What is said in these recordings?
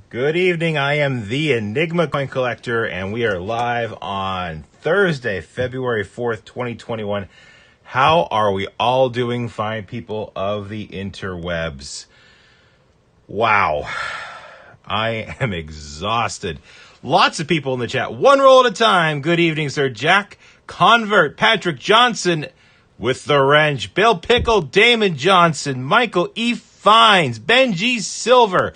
Good evening. I am the EnigmaCoinCollector, and we are live on Thursday, February 4th, 2021. How are we all doing, fine people of the interwebs? Wow. I am exhausted. Lots of people in the chat. One roll at a time. Good evening, sir. Jack Convert, Patrick Johnson with the wrench, Bill Pickle, Damon Johnson, Michael E. Fines, Benji Silver.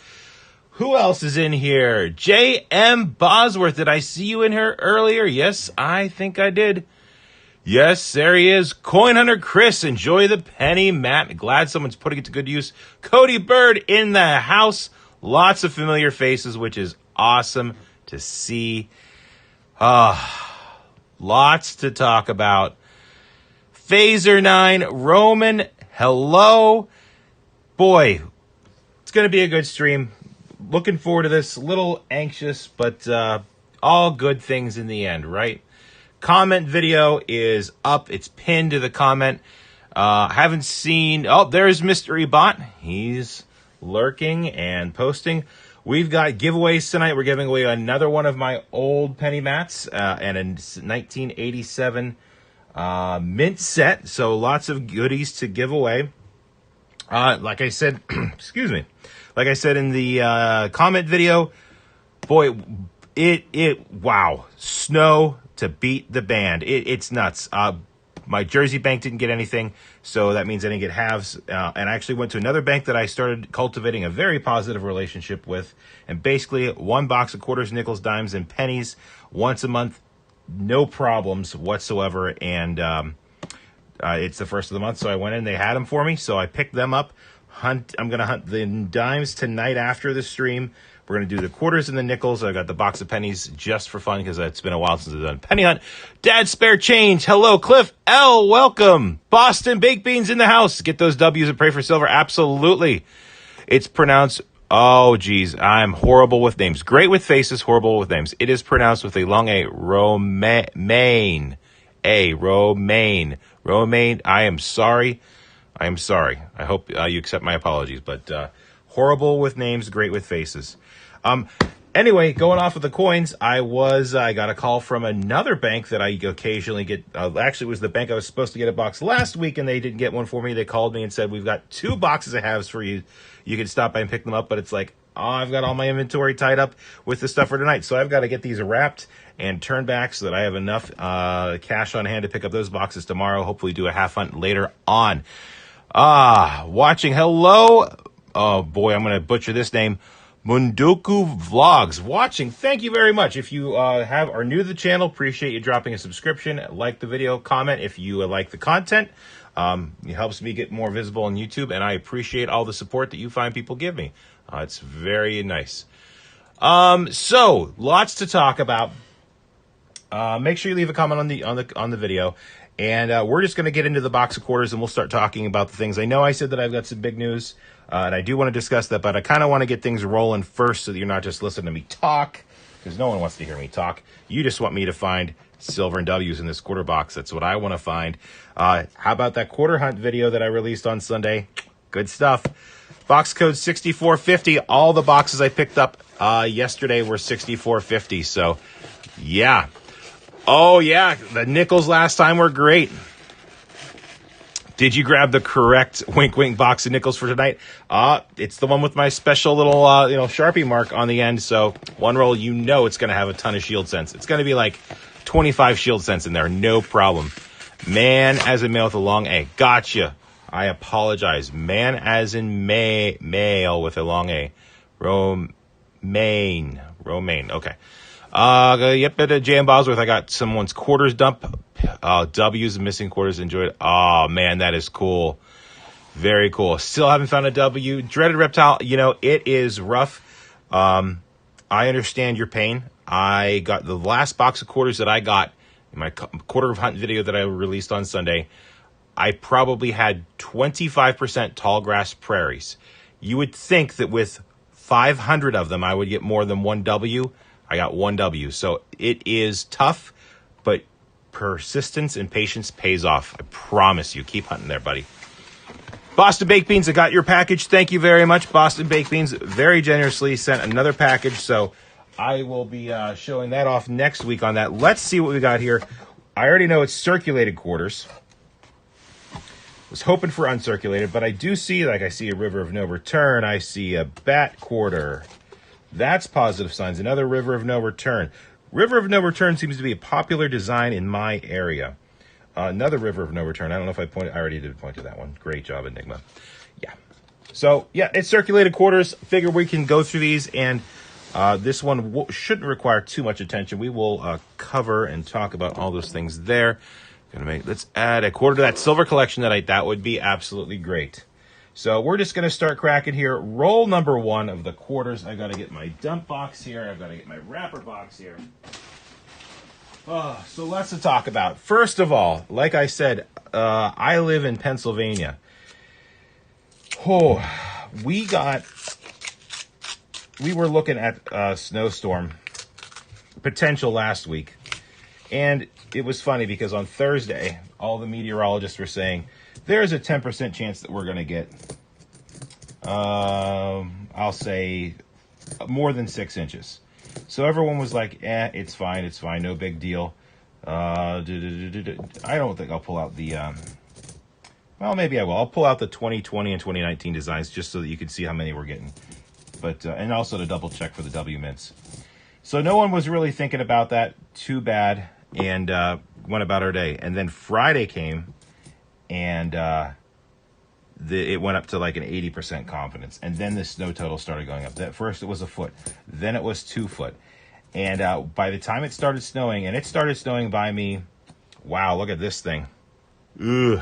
Who else is in here? J.M. Bosworth. Did I see you in here earlier? Yes, I think I did. Yes, there he is. Coin Hunter Chris. Enjoy the penny, Matt. Glad someone's putting it to good use. Cody Bird in the house. Lots of familiar faces, which is awesome to see. Lots to talk about. Phaser 9. Roman. Hello. Boy, it's going to be a good stream. Looking forward to this. A little anxious, but all good things in the end, right? Comment video is up. It's pinned to the comment. Haven't seen... Oh, there's Mystery Bot. He's lurking and posting. We've got giveaways tonight. We're giving away another one of my old penny mats and a 1987 mint set. So lots of goodies to give away. Like I said, excuse me. Like I said in the comment video, boy, wow, snow to beat the band. It's nuts. My Jersey bank didn't get anything, so that means I didn't get halves. And I actually went to another bank that I started cultivating a very positive relationship with. And basically, one box of quarters, nickels, dimes, and pennies once a month, no problems whatsoever. And it's the first of the month, so I went in. They had them for me, so I picked them up. I'm going to hunt the dimes tonight after the stream. We're going to do the quarters and the nickels. I got the box of pennies just for fun because it's been a while since I've done penny hunt. Dad Spare Change. Hello, Cliff L. Welcome. Boston Baked Beans in the house. Get those W's and pray for silver. Absolutely. It's pronounced... Oh, geez. I'm horrible with names. Great with faces, horrible with names. It is pronounced with a long A. Romaine. Romaine. Romaine. I am sorry. I am sorry. I hope you accept my apologies, but horrible with names, great with faces. Anyway, going off of the coins, I got a call from another bank that I occasionally get. Actually, it was the bank I was supposed to get a box last week, and they didn't get one for me. They called me and said, we've got 2 boxes of halves for you. You can stop by and pick them up, but it's like, oh, I've got all my inventory tied up with the stuff for tonight, so I've got to get these wrapped and turned back so that I have enough cash on hand to pick up those boxes tomorrow. Hopefully do a half hunt later on. Watching. Hello. Oh, boy, I'm going to butcher this name. Munduku Vlogs. Watching. Thank you very much. If you are new to the channel, appreciate you dropping a subscription. Like the video. Comment if you like the content. It helps me get more visible on YouTube, and I appreciate all the support that you find people give me. It's very nice. So, lots to talk about. Make sure you leave a comment on the video. And we're just going to get into the box of quarters, and we'll start talking about the things. I know I said that I've got some big news, and I do want to discuss that, but I kind of want to get things rolling first so that you're not just listening to me talk, because no one wants to hear me talk. You just want me to find silver and W's in this quarter box. That's what I want to find. How about that quarter hunt video that I released on Sunday? Good stuff. Box code 6450. All the boxes I picked up yesterday were 6450, so yeah. Oh, yeah, the nickels last time were great. Did you grab the correct wink wink box of nickels for tonight? It's the one with my special little Sharpie mark on the end. So one roll, it's going to have a ton of shield cents. It's going to be like 25 shield cents in there, no problem. Man as in male with a long A. Gotcha. I apologize. Man as in male with a long A. Romaine. Okay. Yep, at J.M. Bosworth, I got someone's quarters dump. W's missing quarters. Enjoyed. Oh, man, that is cool. Very cool. Still haven't found a W. Dreaded Reptile, it is rough. I understand your pain. I got the last box of quarters that I got in my quarter of hunt video that I released on Sunday. I probably had 25% tall grass prairies. You would think that with 500 of them, I would get more than 1 W. I got 1 W. So it is tough, but persistence and patience pays off. I promise you. Keep hunting there, buddy. Boston Baked Beans, I got your package. Thank you very much. Boston Baked Beans very generously sent another package, so I will be showing that off next week on that. Let's see what we got here. I already know it's circulated quarters. Was hoping for uncirculated, but I do see, like I see a River of No Return. I see a Bat quarter. That's positive signs. Another River of No Return. River of No Return seems to be a popular design in my area. Another River of No Return. I don't know if I pointed. I already did point to that one. Great job, Enigma. Yeah. So, yeah, it's circulated quarters. Figure we can go through these, and this one shouldn't require too much attention. We will cover and talk about all those things there. Let's add a quarter to that silver collection tonight. That would be absolutely great. So we're just going to start cracking here. Roll number 1 of the quarters. I got to get my dump box here. I've got to get my wrapper box here. So lots to talk about. First of all, like I said, I live in Pennsylvania. Oh, we were looking at a snowstorm potential last week. And it was funny because on Thursday, all the meteorologists were saying, there's a 10% chance that we're going to get, I'll say, more than 6 inches. So everyone was like, it's fine, no big deal. I don't think I'll pull out the, well, maybe I will. I'll pull out the 2020 and 2019 designs just so that you can see how many we're getting. But and also to double check for the W mints. So no one was really thinking about that too bad, and went about our day. And then Friday came, and it went up to like an 80% confidence. And then the snow total started going up. At first it was a foot, then it was 2 foot. And by the time it started snowing, and it started snowing by me, wow, look at this thing. Ugh.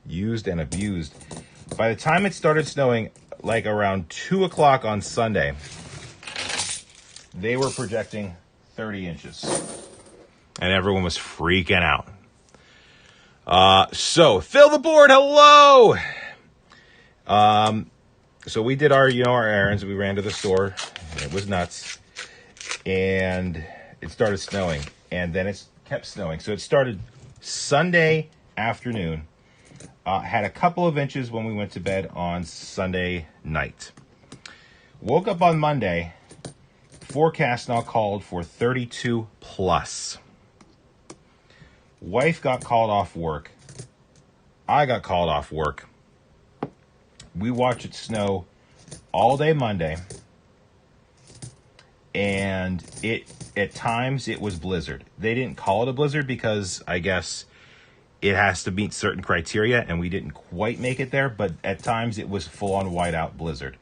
Used and abused. By the time it started snowing, like around 2 o'clock on Sunday, they were projecting 30 inches. And everyone was freaking out. So, fill the board, hello! So we did our errands. We ran to the store. It was nuts. And it started snowing. And then it kept snowing. So it started Sunday afternoon. Had a couple of inches when we went to bed on Sunday night. Woke up on Monday. Forecast now called for 32 plus. Wife got called off work. I got called off work. We watched it snow all day Monday. And at times it was blizzard. They didn't call it a blizzard because I guess it has to meet certain criteria, and we didn't quite make it there, but at times it was full-on whiteout blizzard.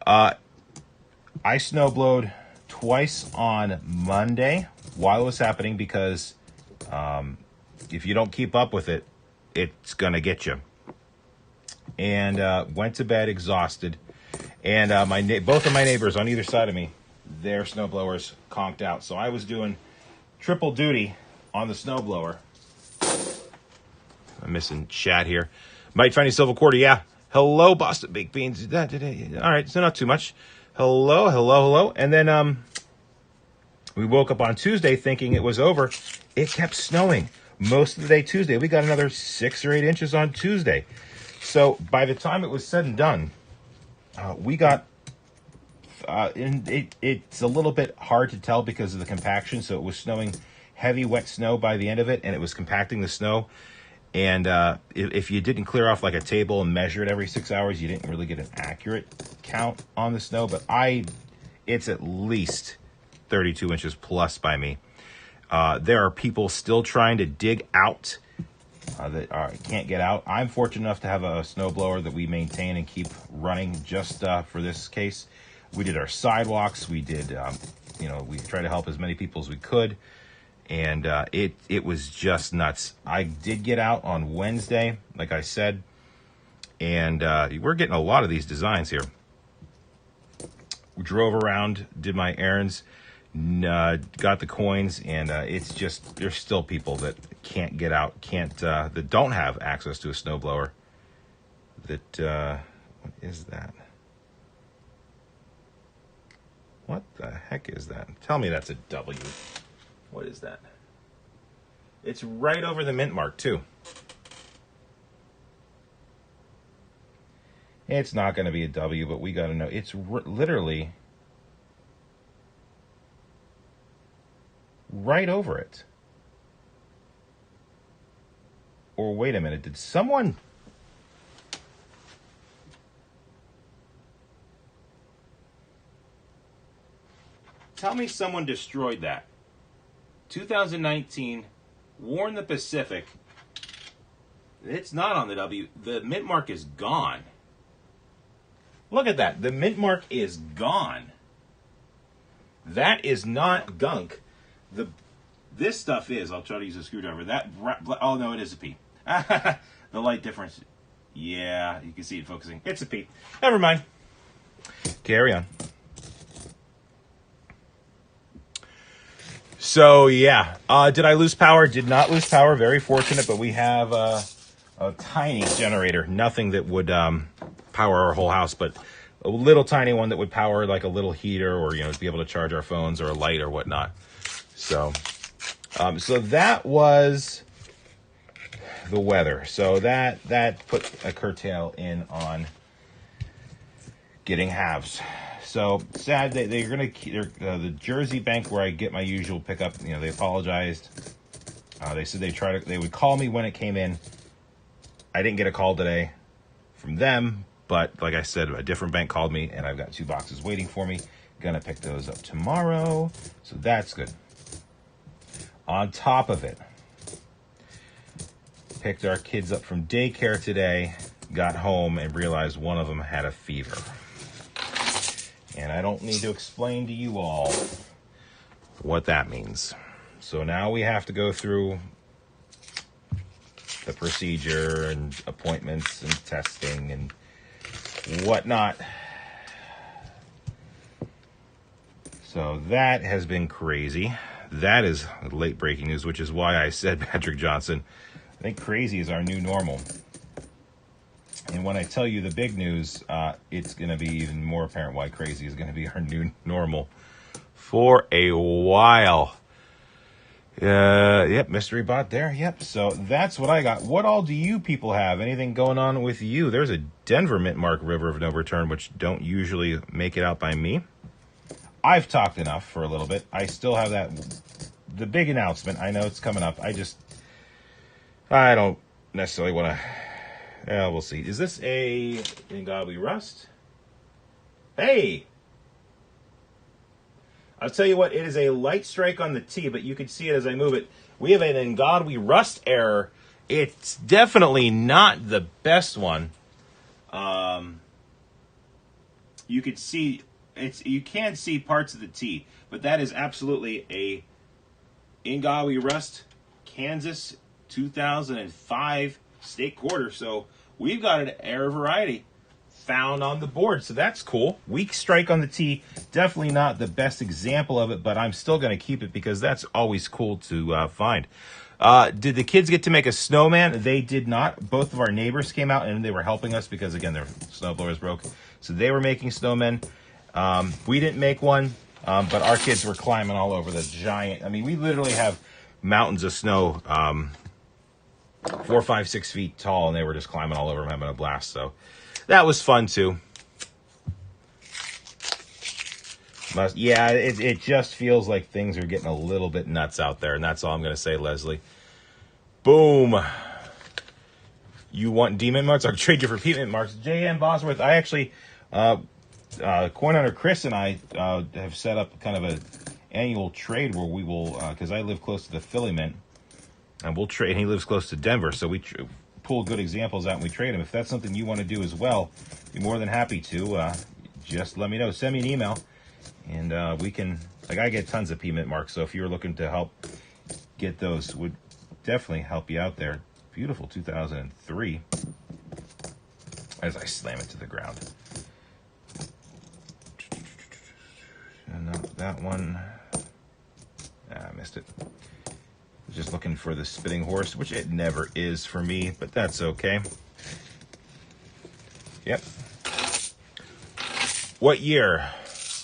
I snowblowed twice on Monday while it was happening because if you don't keep up with it, it's going to get you. And went to bed exhausted. And both of my neighbors on either side of me, their snowblowers conked out. So I was doing triple duty on the snowblower. I'm missing chat here. Might find a silver quarter, yeah. Hello, Boston Baked Beans. All right, so not too much. Hello. And then we woke up on Tuesday thinking it was over. It kept snowing most of the day Tuesday. We got another 6 or 8 inches on Tuesday. So by the time it was said and done, we got, it's a little bit hard to tell because of the compaction. So it was snowing heavy, wet snow by the end of it, and it was compacting the snow. And if you didn't clear off like a table and measure it every 6 hours, you didn't really get an accurate count on the snow. But it's at least 32 inches plus by me. There are people still trying to dig out that can't get out. I'm fortunate enough to have a snowblower that we maintain and keep running just for this case. We did our sidewalks. We did, we tried to help as many people as we could. And it was just nuts. I did get out on Wednesday, like I said. And we're getting a lot of these designs here. We drove around, did my errands, got the coins, and it's just, there's still people that can't get out, that don't have access to a snowblower. What is that? What the heck is that? Tell me that's a W. What is that? It's right over the mint mark, too. It's not going to be a W, but we got to know. It's literally right over it. Or wait a minute, did someone... Tell me someone destroyed that. 2019, War in the Pacific. It's not on the W. The mint mark is gone. Look at that. The mint mark is gone. That is not gunk. This stuff is. I'll try to use a screwdriver. Oh, no, it is a P. The light difference. Yeah, you can see it focusing. It's a P. Never mind. Carry on. So, yeah. Did I lose power? Did not lose power. Very fortunate, but we have a tiny generator. Nothing that would power our whole house, but a little tiny one that would power like a little heater or, to be able to charge our phones or a light or whatnot. So that was the weather. So that put a curtail in on getting halves. So sad that they're going to the Jersey bank where I get my usual pickup. They apologized. They said they would call me when it came in. I didn't get a call today from them, but like I said, a different bank called me, and I've got 2 boxes waiting for me. Gonna pick those up tomorrow, so that's good. On top of it, picked our kids up from daycare today, got home and realized one of them had a fever. And I don't need to explain to you all what that means. So now we have to go through the procedure and appointments and testing and whatnot. So that has been crazy. That is late breaking news, which is why I said, Patrick Johnson, I think crazy is our new normal. And when I tell you the big news, it's going to be even more apparent why crazy is going to be our new normal for a while. Yep, mystery bot there. Yep, so that's what I got. What all do you people have? Anything going on with you? There's a Denver mint mark river of no return, which don't usually make it out by me. I've talked enough for a little bit. I still have the big announcement. I know it's coming up. I don't necessarily want to... we'll see. Is this a Ungodly Rust? Hey! I'll tell you what, it is a light strike on the T, but you can see it as I move it. We have an Ungodly Rust error. It's definitely not the best one. You could see... You can see parts of the T, but that is absolutely a Ungodly Rust Kansas 2005 state quarter. So we've got an error variety found on the board. So that's cool. Weak strike on the T. Definitely not the best example of it, but I'm still going to keep it because that's always cool to find. Did the kids get to make a snowman? They did not. Both of our neighbors came out and they were helping us because, again, their snowblowers broke. So they were making snowmen. We didn't make one, but our kids were climbing all over the giant. I mean, we literally have mountains of snow, 4, 5, 6 feet tall, and they were just climbing all over them, having a blast. So that was fun too. Yeah, it just feels like things are getting a little bit nuts out there, and that's all I'm going to say, Leslie. Boom. You want demon marks? I'll trade you for payment marks. J.M. Bosworth, I actually... Coin Hunter Chris and I have set up kind of an annual trade where we will, because I live close to the Philly Mint, and we'll trade. He lives close to Denver, so we pull good examples out and we trade them. If that's something you want to do as well, be more than happy to. Just let me know. Send me an email, and we can. Like, I get tons of P-Mint marks, so if you're looking to help get those, would definitely help you out there. Beautiful 2003. As I slam it to the ground. No, that one, I missed it. Just looking for the spitting horse, which it never is for me, but that's okay. Yep. What year?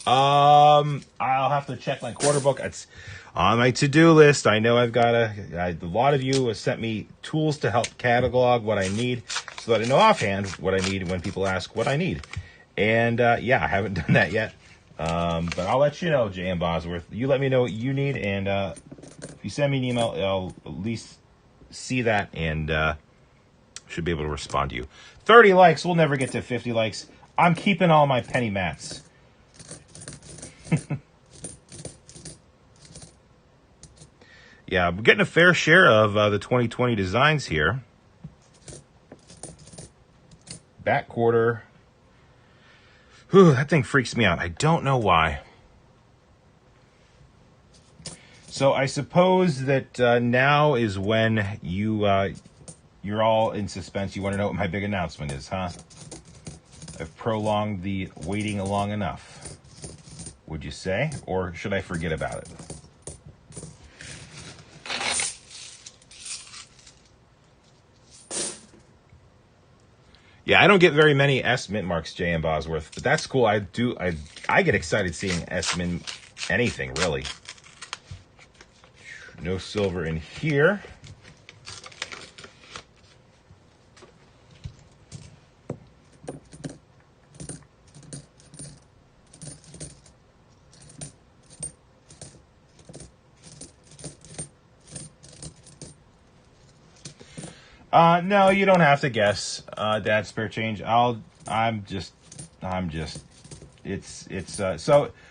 I'll have to check my quarter book. It's on my to-do list. I know I've got a lot of you have sent me tools to help catalog what I need. so that I know offhand what I need when people ask what I need. And yeah, I haven't done that yet. But I'll let you know, J.M. Bosworth. You let me know what you need, and if you send me an email, I'll at least see that and should be able to respond to you. 30 likes. We'll never get to 50 likes. I'm keeping all my penny mats. Yeah, I'm getting a fair share of the 2020 designs here. Back quarter. Whew, that thing freaks me out. I don't know why. So I suppose that now is when you're all in suspense. You want to know what my big announcement is, huh? I've prolonged the waiting long enough, would you say? Or should I forget about it? Yeah, I don't get very many S mint marks, J.M. Bosworth, but that's cool. I get excited seeing S mint anything, really. No silver in here. No, you don't have to guess, Dad Spare Change. So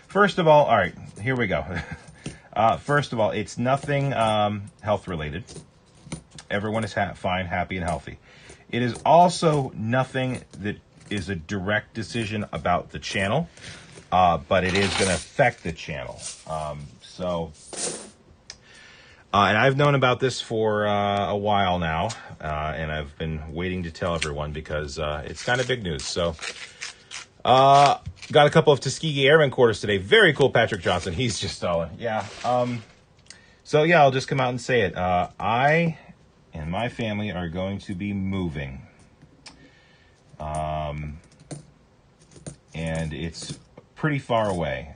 first of all right, here we go. First of all, it's nothing health related. Everyone is fine, happy, and healthy. It is also nothing that is a direct decision about the channel, but it is going to affect the channel. And I've known about this for a while now, and I've been waiting to tell everyone because it's kind of big news. So, got a couple of Tuskegee Airmen quarters today. Very cool, Patrick Johnson. He's just stalling. Yeah. So, yeah, I'll just come out and say it. I and my family are going to be moving. And it's pretty far away.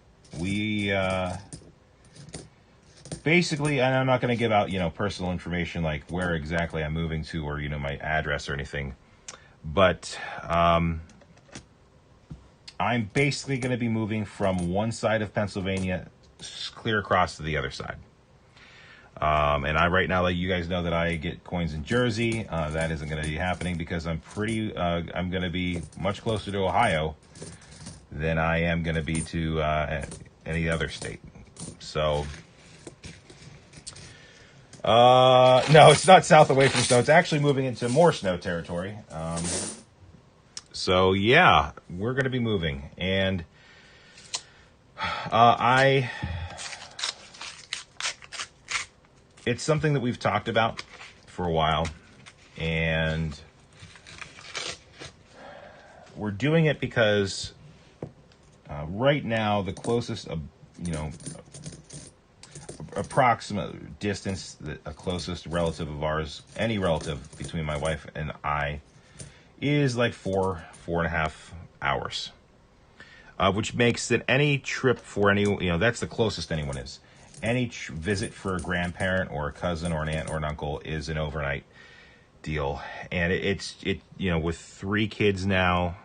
Basically, and I'm not going to give out, personal information like where exactly I'm moving to or, my address or anything. But I'm basically going to be moving from one side of Pennsylvania clear across to the other side. And right now, like you guys know that I get coins in Jersey. That isn't going to be happening because I'm going to be much closer to Ohio than I am going to be to any other state. So... no, it's not south away from snow. It's actually moving into more snow territory. So yeah, we're going to be moving, and it's something that we've talked about for a while, and we're doing it because right now the closest, approximate distance, a closest relative of ours, any relative between my wife and I, is like 4.5 hours, which makes that any trip for any, that's the closest anyone is. Any visit for a grandparent or a cousin or an aunt or an uncle is an overnight deal, and it's with 3 kids now,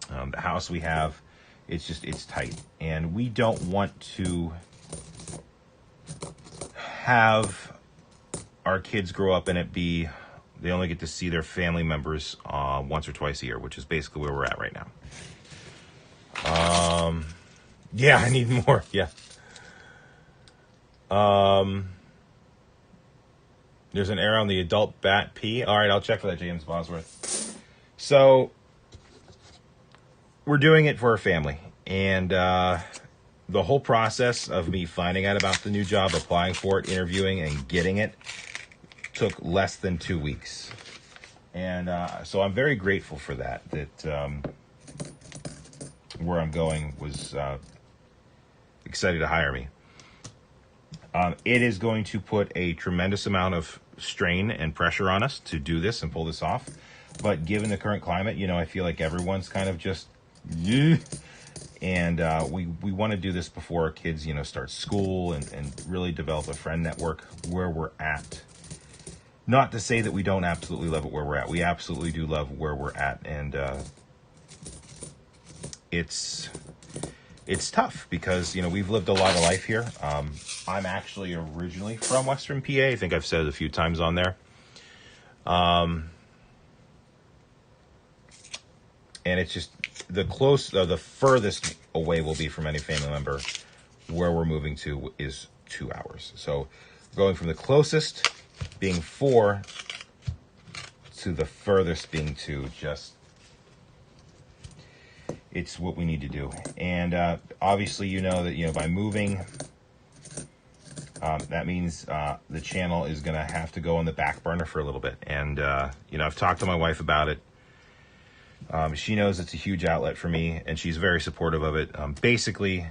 the house we have, it's tight, and we don't want to have our kids grow up and they only get to see their family members once or twice a year, which is basically where we're at right now. Yeah, I need more. Yeah. There's an error on the adult bat P. All right, I'll check for that, James Bosworth. So we're doing it for our family, and the whole process of me finding out about the new job, applying for it, interviewing, and getting it took less than 2 weeks. And so I'm very grateful for that where I'm going was excited to hire me. It is going to put a tremendous amount of strain and pressure on us to do this and pull this off. But given the current climate, I feel like everyone's kind of just... And we want to do this before our kids, start school and really develop a friend network where we're at not to say that we don't absolutely love it where we're at. We absolutely do love where we're at, and it's tough because, you know, we've lived a lot of life here. I'm actually originally from Western PA. I think I've said it a few times on there. And it's just the furthest away we'll be from any family member where we're moving to is 2 hours. So going from the closest being 4 to the furthest being 2, just, it's what we need to do. And obviously, you know that, you know, by moving, that means the channel is going to have to go on the back burner for a little bit. And, you know, I've talked to my wife about it. She knows it's a huge outlet for me, and she's very supportive of it. Basically,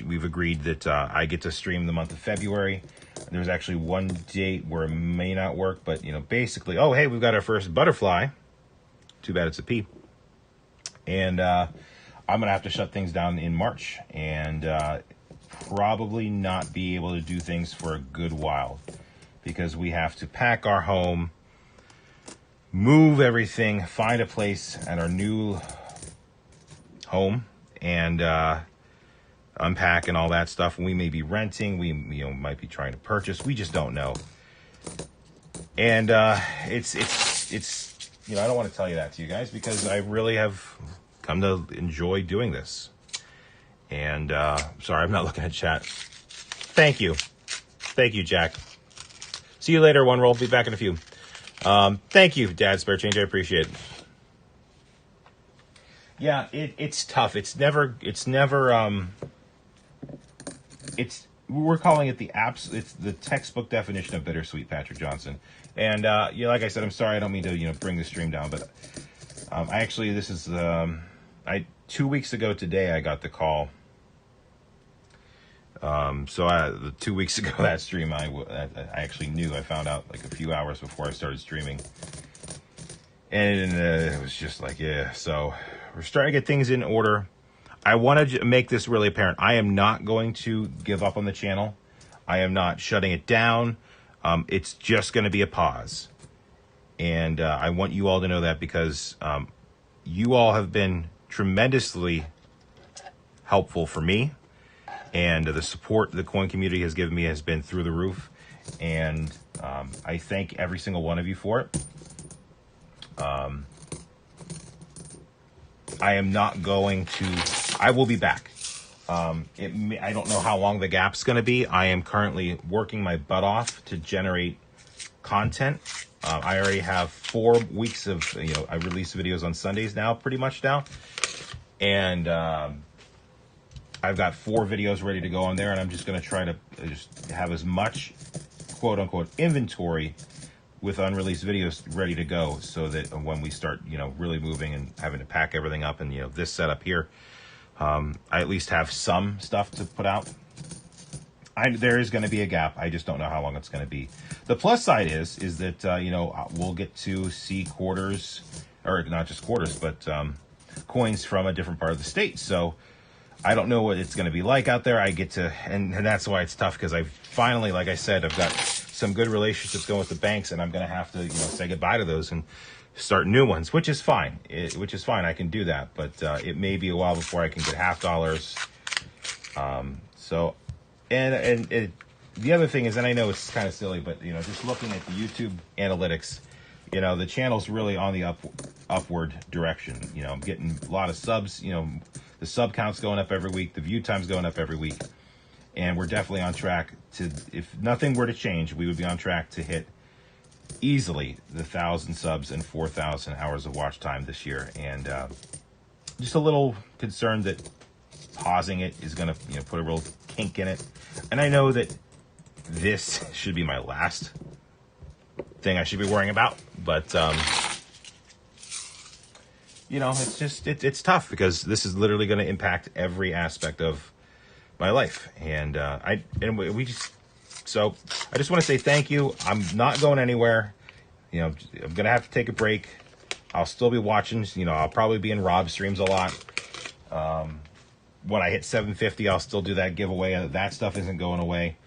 we've agreed that I get to stream the month of February. There's actually one date where it may not work, but, you know, basically, oh, hey, we've got our first butterfly. Too bad it's a P. And I'm going to have to shut things down in March and probably not be able to do things for a good while because we have to pack our home, move everything, find a place at our new home, and unpack and all that stuff. We may be renting. We, you know, might be trying to purchase. We just don't know. And it's you know, I don't want to tell you that to you guys because I really have come to enjoy doing this. And sorry, I'm not looking at chat. Thank you, Jack. See you later, One Roll. Be back in a few. Thank you, Dad Spare Change. I appreciate it. Yeah, it's tough. We're calling it it's the textbook definition of bittersweet, Patrick Johnson. And, you know, like I said, I'm sorry, I don't mean to, you know, bring the stream down, but, this is, 2 weeks ago today, I got the call. So 2 weeks ago, that stream, I actually knew. I found out like a few hours before I started streaming. And it was just like, yeah. So we're starting to get things in order. I want to make this really apparent. I am not going to give up on the channel. I am not shutting it down. It's just going to be a pause. And I want you all to know that because you all have been tremendously helpful for me. And the support the coin community has given me has been through the roof. And I thank every single one of you for it. I am not going to... I will be back. I don't know how long the gap's going to be. I am currently working my butt off to generate content. I already have 4 weeks of... You know, I release videos on Sundays now, pretty much now. And... I've got 4 videos ready to go on there, and I'm just going to try to just have as much quote-unquote inventory with unreleased videos ready to go so that when we start, you know, really moving and having to pack everything up and, you know, this setup here, I at least have some stuff to put out. There is going to be a gap. I just don't know how long it's going to be. The plus side is that, you know, we'll get to see quarters, or not just quarters, but coins from a different part of the state. So I don't know what it's going to be like out there. I get to, and that's why it's tough because I've finally, like I said, I've got some good relationships going with the banks, and I'm going to have to, you know, say goodbye to those and start new ones, which is fine. I can do that, but it may be a while before I can get $half. So, and the other thing is, and I know it's kind of silly, but, you know, just looking at the YouTube analytics, you know, the channel's really on the upward direction. You know, I'm getting a lot of subs, you know, the sub count's going up every week. The view time's going up every week. And we're definitely on track to, if nothing were to change, we would be on track to hit easily the 1,000 subs and 4,000 hours of watch time this year. And just a little concerned that pausing it is going to, you know, put a real kink in it. And I know that this should be my last thing I should be worrying about. But, you know, it's just, it's tough because this is literally going to impact every aspect of my life. And so I just want to say thank you. I'm not going anywhere. You know, I'm going to have to take a break. I'll still be watching, you know, I'll probably be in Rob's streams a lot. When I hit 750, I'll still do that giveaway. That stuff isn't going away.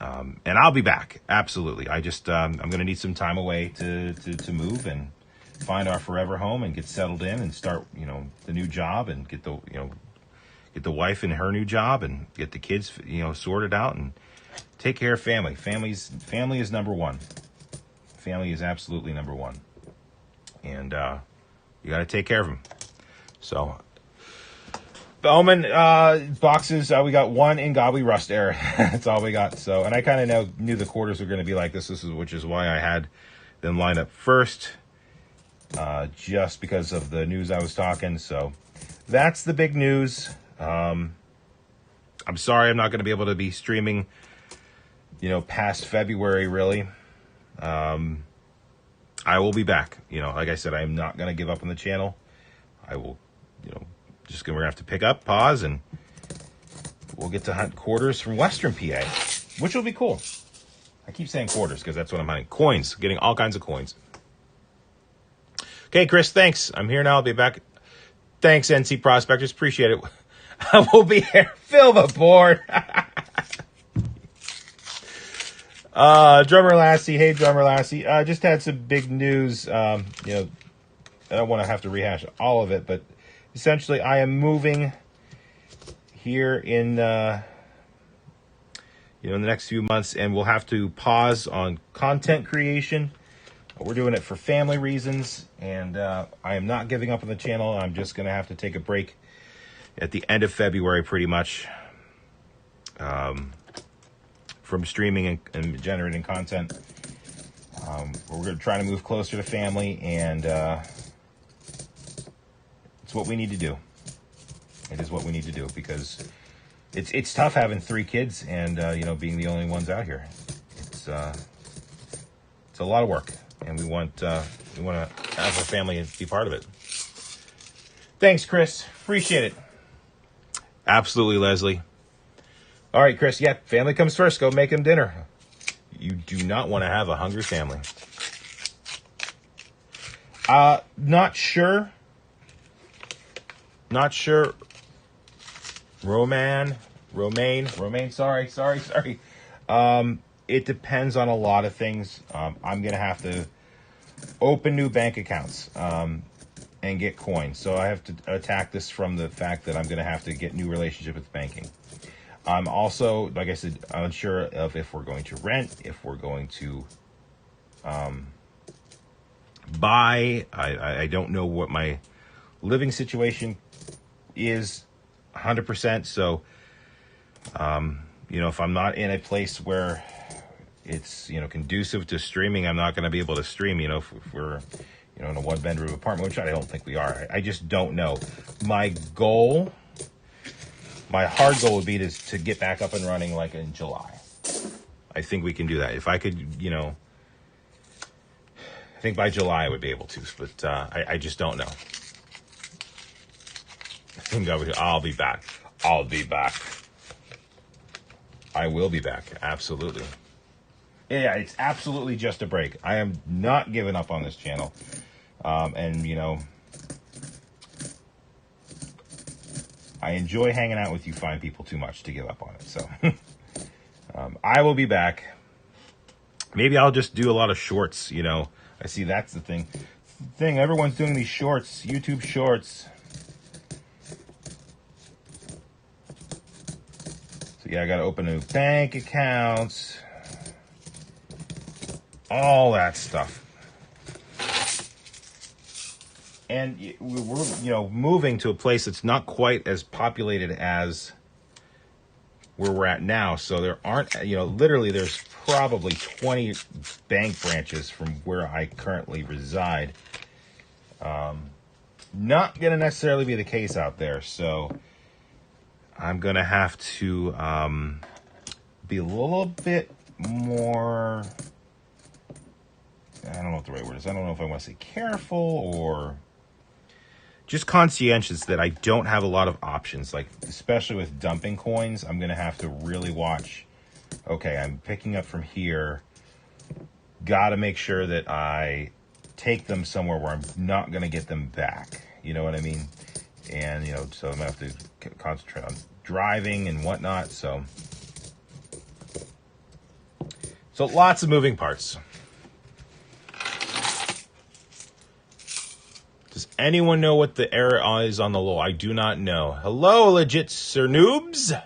And I'll be back. Absolutely. I just, I'm going to need some time away to move and find our forever home and get settled in and start, you know, the new job and get the, you know, get the wife in her new job and get the kids, you know, sorted out and take care of family. Family is number one. Family is absolutely number one. And, you got to take care of them. So, Bowman boxes, we got one in Gobbly Rust error. That's all we got. So, and I kind of knew the quarters were going to be like this. Which is why I had them lined up first, just because of the news I was talking. So, that's the big news. I'm sorry I'm not going to be able to be streaming, you know, past February, really. I will be back. You know, like I said, I am not going to give up on the channel. I will, you know, we're gonna have to pick up, pause, and we'll get to hunt quarters from Western PA, which will be cool. I keep saying quarters because that's what I'm hunting. Coins, getting all kinds of coins. Okay, Chris, thanks. I'm here now. I'll be back. Thanks, NC Prospectors. Appreciate it. I will be here. Fill the board. Drummer Lassie. Hey, Drummer Lassie. Just had some big news. You know, I don't want to have to rehash all of it, but essentially, I am moving here in, you know, in the next few months, and we'll have to pause on content creation. We're doing it for family reasons, and I am not giving up on the channel. I'm just going to have to take a break at the end of February, pretty much, from streaming and generating content. We're going to try to move closer to family, and what we need to do. It is what we need to do because it's tough having 3 kids and you know, being the only ones out here. It's a lot of work, and we want to have our family be part of it. Thanks, Chris. Appreciate it. Absolutely, Leslie. All right, Chris. Yeah, family comes first. Go make them dinner. You do not want to have a hungry family. Not sure. Not sure. Romaine, sorry. It depends on a lot of things. I'm going to have to open new bank accounts and get coins. So I have to attack this from the fact that I'm going to have to get new relationship with banking. I'm also, like I said, unsure of if we're going to rent, if we're going to buy. I don't know what my living situation is 100%. So, you know, if I'm not in a place where it's, you know, conducive to streaming, I'm not going to be able to stream. You know, if we're, you know, in a 1-bedroom apartment, which I don't think we are. I just don't know. My goal, my hard goal would be to get back up and running like in July. I think we can do that. If I could, you know, I think by July I would be able to, but I just don't know. I'll be back. I'll be back. I will be back. Absolutely. Yeah, it's absolutely just a break. I am not giving up on this channel. And, you know, I enjoy hanging out with you fine people too much to give up on it. So, I will be back. Maybe I'll just do a lot of shorts, you know. I see that's the thing. Everyone's doing these shorts, YouTube shorts. So yeah, I got to open new bank accounts, all that stuff. And we're, you know, moving to a place that's not quite as populated as where we're at now. So there aren't, you know, literally there's probably 20 bank branches from where I currently reside. Not going to necessarily be the case out there. So I'm going to have to be a little bit more, I don't know what the right word is. I don't know if I want to say careful or just conscientious that I don't have a lot of options. Like, especially with dumping coins, I'm going to have to really watch. Okay, I'm picking up from here. Got to make sure that I take them somewhere where I'm not going to get them back. You know what I mean? And, you know, so I'm going to have to concentrate on driving and whatnot. So So lots of moving parts. Does anyone know what the error is on the low? I do not know. Hello, legit sir noobs.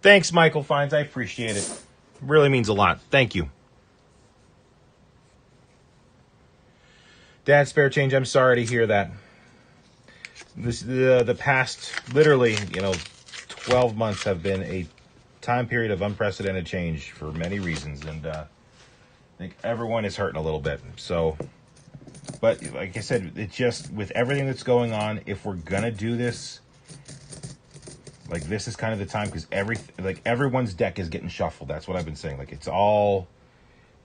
Thanks, Michael Fines. I appreciate it. It really means a lot. Thank you. Dad, spare change. I'm sorry to hear that. The past, literally, 12 months have been a time period of unprecedented change for many reasons, and I think everyone is hurting a little bit. So, but like I said, it just, with everything that's going on, if we're gonna do this, like, this is kind of the time, because everyone's deck is getting shuffled. That's what I've been saying. Like, it's all,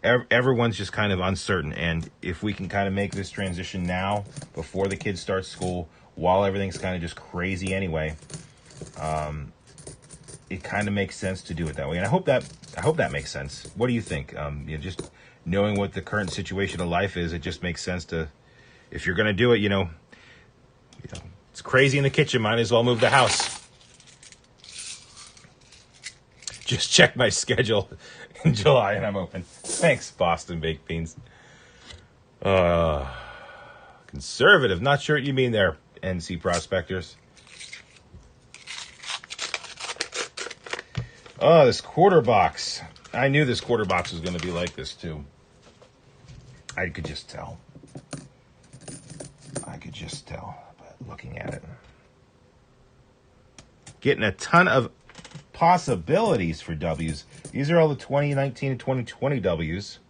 everyone's just kind of uncertain. And if we can kind of make this transition now, before the kids start school, while everything's kind of just crazy anyway, it kind of makes sense to do it that way. And I hope that makes sense. What do you think? Just knowing what the current situation of life is, it just makes sense to, if you're going to do it, it's crazy in the kitchen, might as well move the house. Just check my schedule in July and I'm open. Thanks, Boston Baked Beans. Conservative. Not sure what you mean there, NC Prospectors. Oh, this quarter box. I knew this quarter box was going to be like this, too. I could just tell. But looking at it. Getting a ton of possibilities for W's. These are all the 2019 and 2020 W's.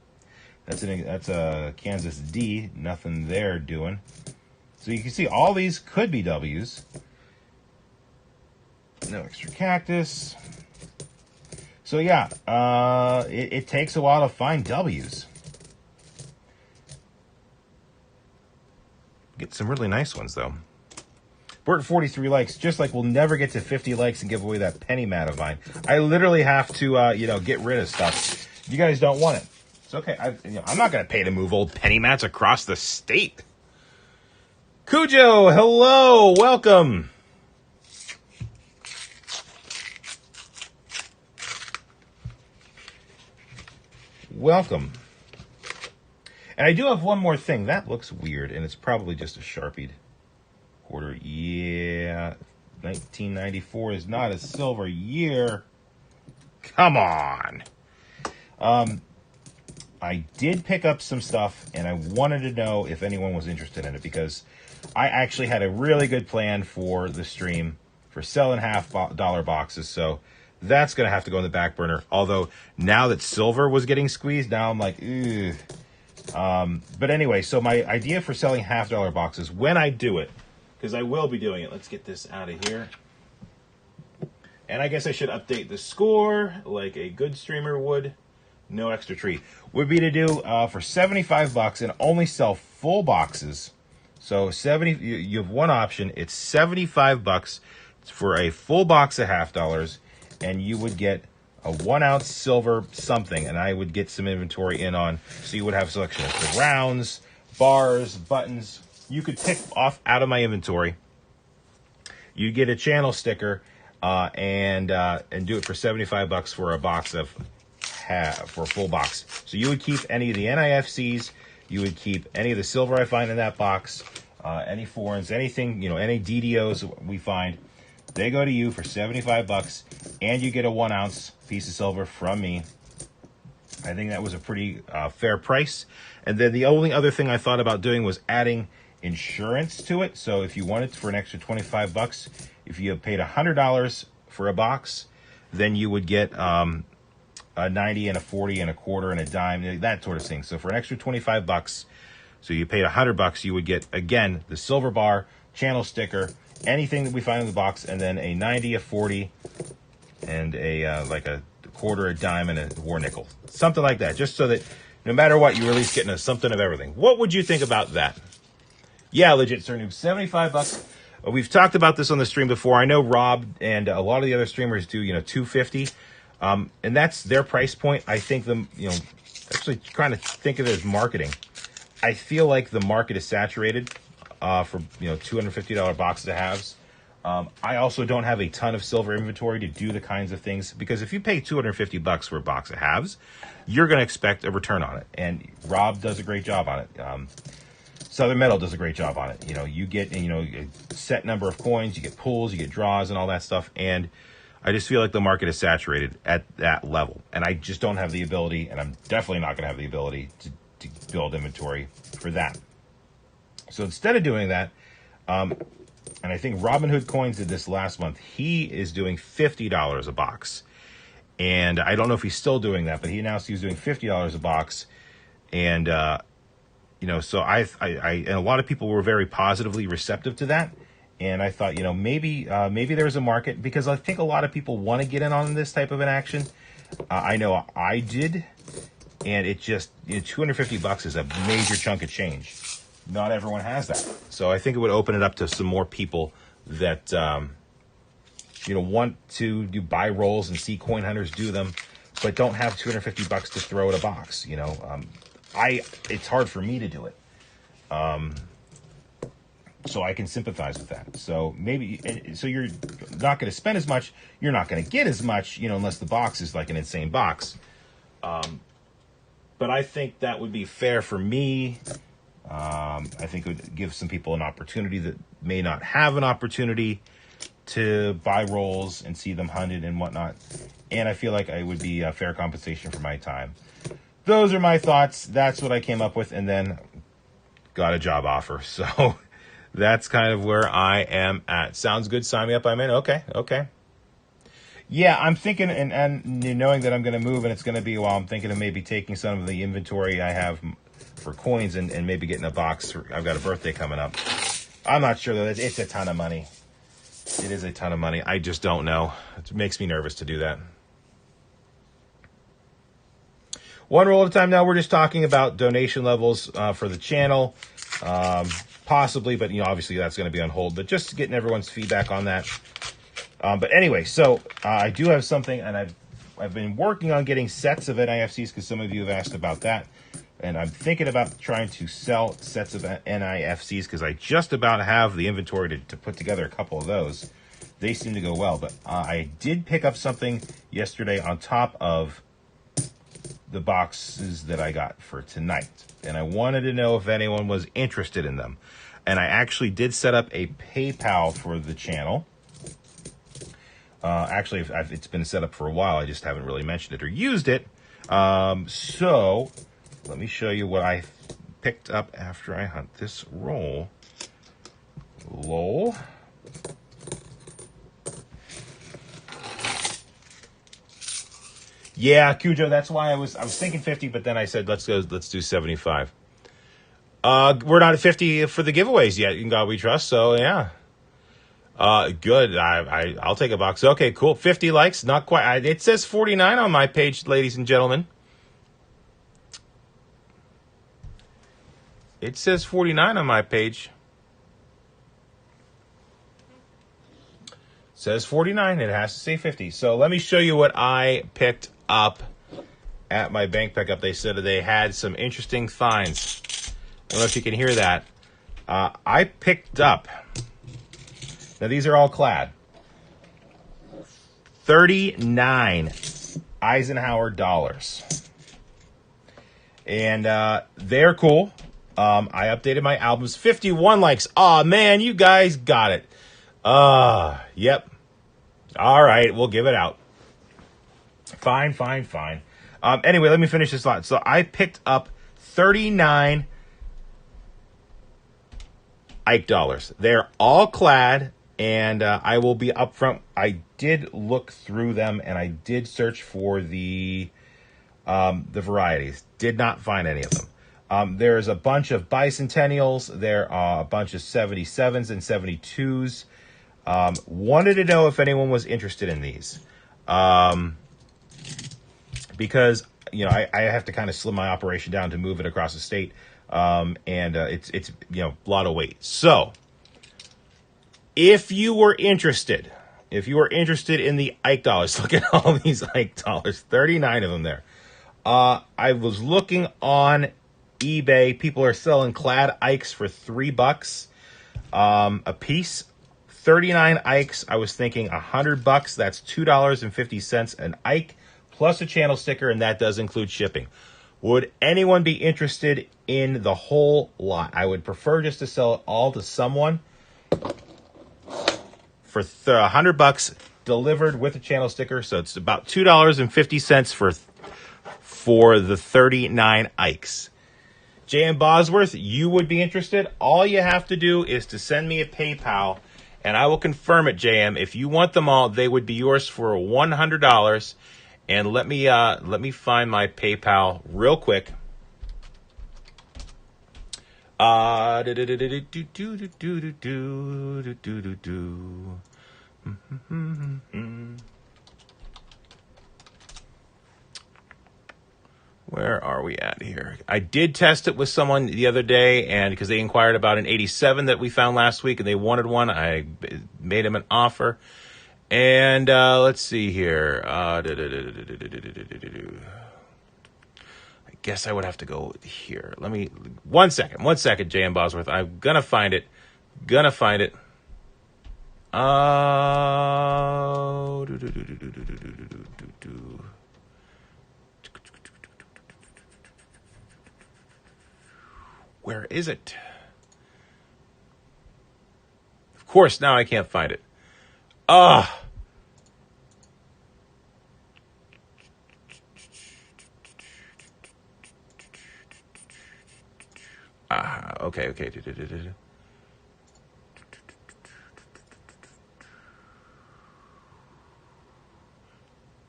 That's a Kansas D. Nothing there doing. So you can see all these could be W's. No extra cactus. So yeah, it takes a while to find W's. Get some really nice ones though. We're at 43 likes, just like we'll never get to 50 likes and give away that penny mat of mine. I literally have to, get rid of stuff. You guys don't want it. It's okay. I'm not going to pay to move old penny mats across the state. Cujo, hello, welcome. Welcome. And I do have one more thing. That looks weird, and it's probably just a Sharpied quarter. Yeah, 1994 is not a silver year. Come on. I did pick up some stuff, and I wanted to know if anyone was interested in it, because I actually had a really good plan for the stream for selling $half-dollar boxes, so that's going to have to go in the back burner. Although, now that silver was getting squeezed, now I'm like, ugh. But anyway, so my idea for selling $half-dollar boxes, when I do it, because I will be doing it. Let's get this out of here. And I guess I should update the score like a good streamer would. No extra treat. Would be to do for $75 and only sell full boxes. So you have one option. It's $75 for a full box of $half-dollars, and you would get a 1 ounce silver something, and I would get some inventory in on. So you would have selection of the rounds, bars, buttons. You could pick off out of my inventory. You get a channel sticker, and do it for $75 for a box of for a full box. So you would keep any of the NIFCs. You would keep any of the silver I find in that box, any foreigns, anything, any DDOs we find. They go to you for $75, and you get a 1 ounce piece of silver from me. I think that was a pretty fair price. And then the only other thing I thought about doing was adding insurance to it. So if you wanted for an extra $25, if you paid $100 for a box, then you would get a 90 and a 40 and a quarter and a dime, that sort of thing. So for an extra $25, so you paid $100, you would get, again, the silver bar, channel sticker, anything that we find in the box, and then a 90, a 40, and a like a quarter, a dime, and a war nickel. Something like that, just so that no matter what, you're at least getting something of everything. What would you think about that? Yeah, legit, Sir Noob, $75. We've talked about this on the stream before. I know Rob and a lot of the other streamers do, $250. And that's their price point. I think actually trying to think of it as marketing. I feel like the market is saturated for $250 boxes of halves. I also don't have a ton of silver inventory to do the kinds of things, because if you pay $250 for a box of halves, you're going to expect a return on it. And Rob does a great job on it. Southern Metal does a great job on it. You know, you get, a set number of coins, you get pulls, you get draws and all that stuff. And I just feel like the market is saturated at that level. And I just don't have the ability, and I'm definitely not going to have the ability to build inventory for that. So instead of doing that, and I think Robinhood Coins did this last month, he is doing $50 a box. And I don't know if he's still doing that, but he announced he was doing $50 a box. And, so and a lot of people were very positively receptive to that. And I thought, maybe there's a market, because I think a lot of people want to get in on this type of an action. I know I did. And it just, $250 is a major chunk of change. Not everyone has that. So I think it would open it up to some more people that, want to do buy rolls and see coin hunters do them, but don't have $250 to throw at a box. It's hard for me to do it. So I can sympathize with that. So so you're not going to spend as much. You're not going to get as much, unless the box is like an insane box. But I think that would be fair for me. I think it would give some people an opportunity that may not have an opportunity to buy rolls and see them hunted and whatnot. And I feel like it would be a fair compensation for my time. Those are my thoughts. That's what I came up with, and then got a job offer. So that's kind of where I am at. Sounds good. Sign me up. I'm in. Okay. Yeah, I'm thinking, and knowing that I'm going to move and it's going to be a while, I'm thinking of maybe taking some of the inventory I have for coins and maybe getting a box. I've got a birthday coming up. I'm not sure, though. It's a ton of money. It is a ton of money. I just don't know. It makes me nervous to do that. One roll at a time now. We're just talking about donation levels for the channel. Possibly, but obviously that's going to be on hold. But just getting everyone's feedback on that. But anyway, so I do have something, and I've been working on getting sets of NIFCs, because some of you have asked about that. And I'm thinking about trying to sell sets of NIFCs, because I just about have the inventory to put together a couple of those. They seem to go well. But I did pick up something yesterday on top of the boxes that I got for tonight. And I wanted to know if anyone was interested in them. And I actually did set up a PayPal for the channel. Actually, it's been set up for a while. I just haven't really mentioned it or used it. So let me show you what I picked up after I hunt this roll. Lol. Yeah, Cujo, that's why I was thinking 50, but then I said let's do 75. We're not at 50 for the giveaways yet, in God We Trust, so yeah. Good. I'll take a box. Okay, cool. 50 likes. Not quite. It says 49 on my page, ladies and gentlemen. It says 49 on my page. It says 49. It has to say 50. So let me show you what I picked up at my bank pickup. They said they had some interesting finds. I don't know if you can hear that. I picked up... Now, these are all clad. 39 Eisenhower dollars. And they're cool. I updated my albums. 51 likes. Aw, man, you guys got it. Yep. All right, we'll give it out. Fine. Anyway, let me finish this lot. So I picked up 39 Ike dollars. They're all clad. And I will be upfront. I did look through them, and I did search for the varieties. Did not find any of them. There's a bunch of bicentennials. There are a bunch of 77s and 72s. Wanted to know if anyone was interested in these, because I have to kind of slim my operation down to move it across the state, and it's a lot of weight. So. If you were interested in the Ike dollars, look at all these Ike dollars, 39 of them there. I was looking on eBay. People are selling clad Ikes for $3 a piece. 39 Ikes, I was thinking $100. That's $2.50 an Ike plus a channel sticker, and that does include shipping. Would anyone be interested in the whole lot? I would prefer just to sell it all to someone for $100 delivered with a channel sticker. So it's about $2.50 for the 39 Ikes. J.M. Bosworth, you would be interested. All you have to do is to send me a PayPal, and I will confirm it, JM. If you want them all, they would be yours for $100. And let me find my PayPal real quick. Where are we at here? I did test it with someone the other day, and because they inquired about an 87 that we found last week, and they wanted one, I made them an offer. And let's see here. I guess I would have to go here. Let me one second, J.M. Bosworth. I'm gonna find it. Where is it? Of course, now I can't find it. Okay.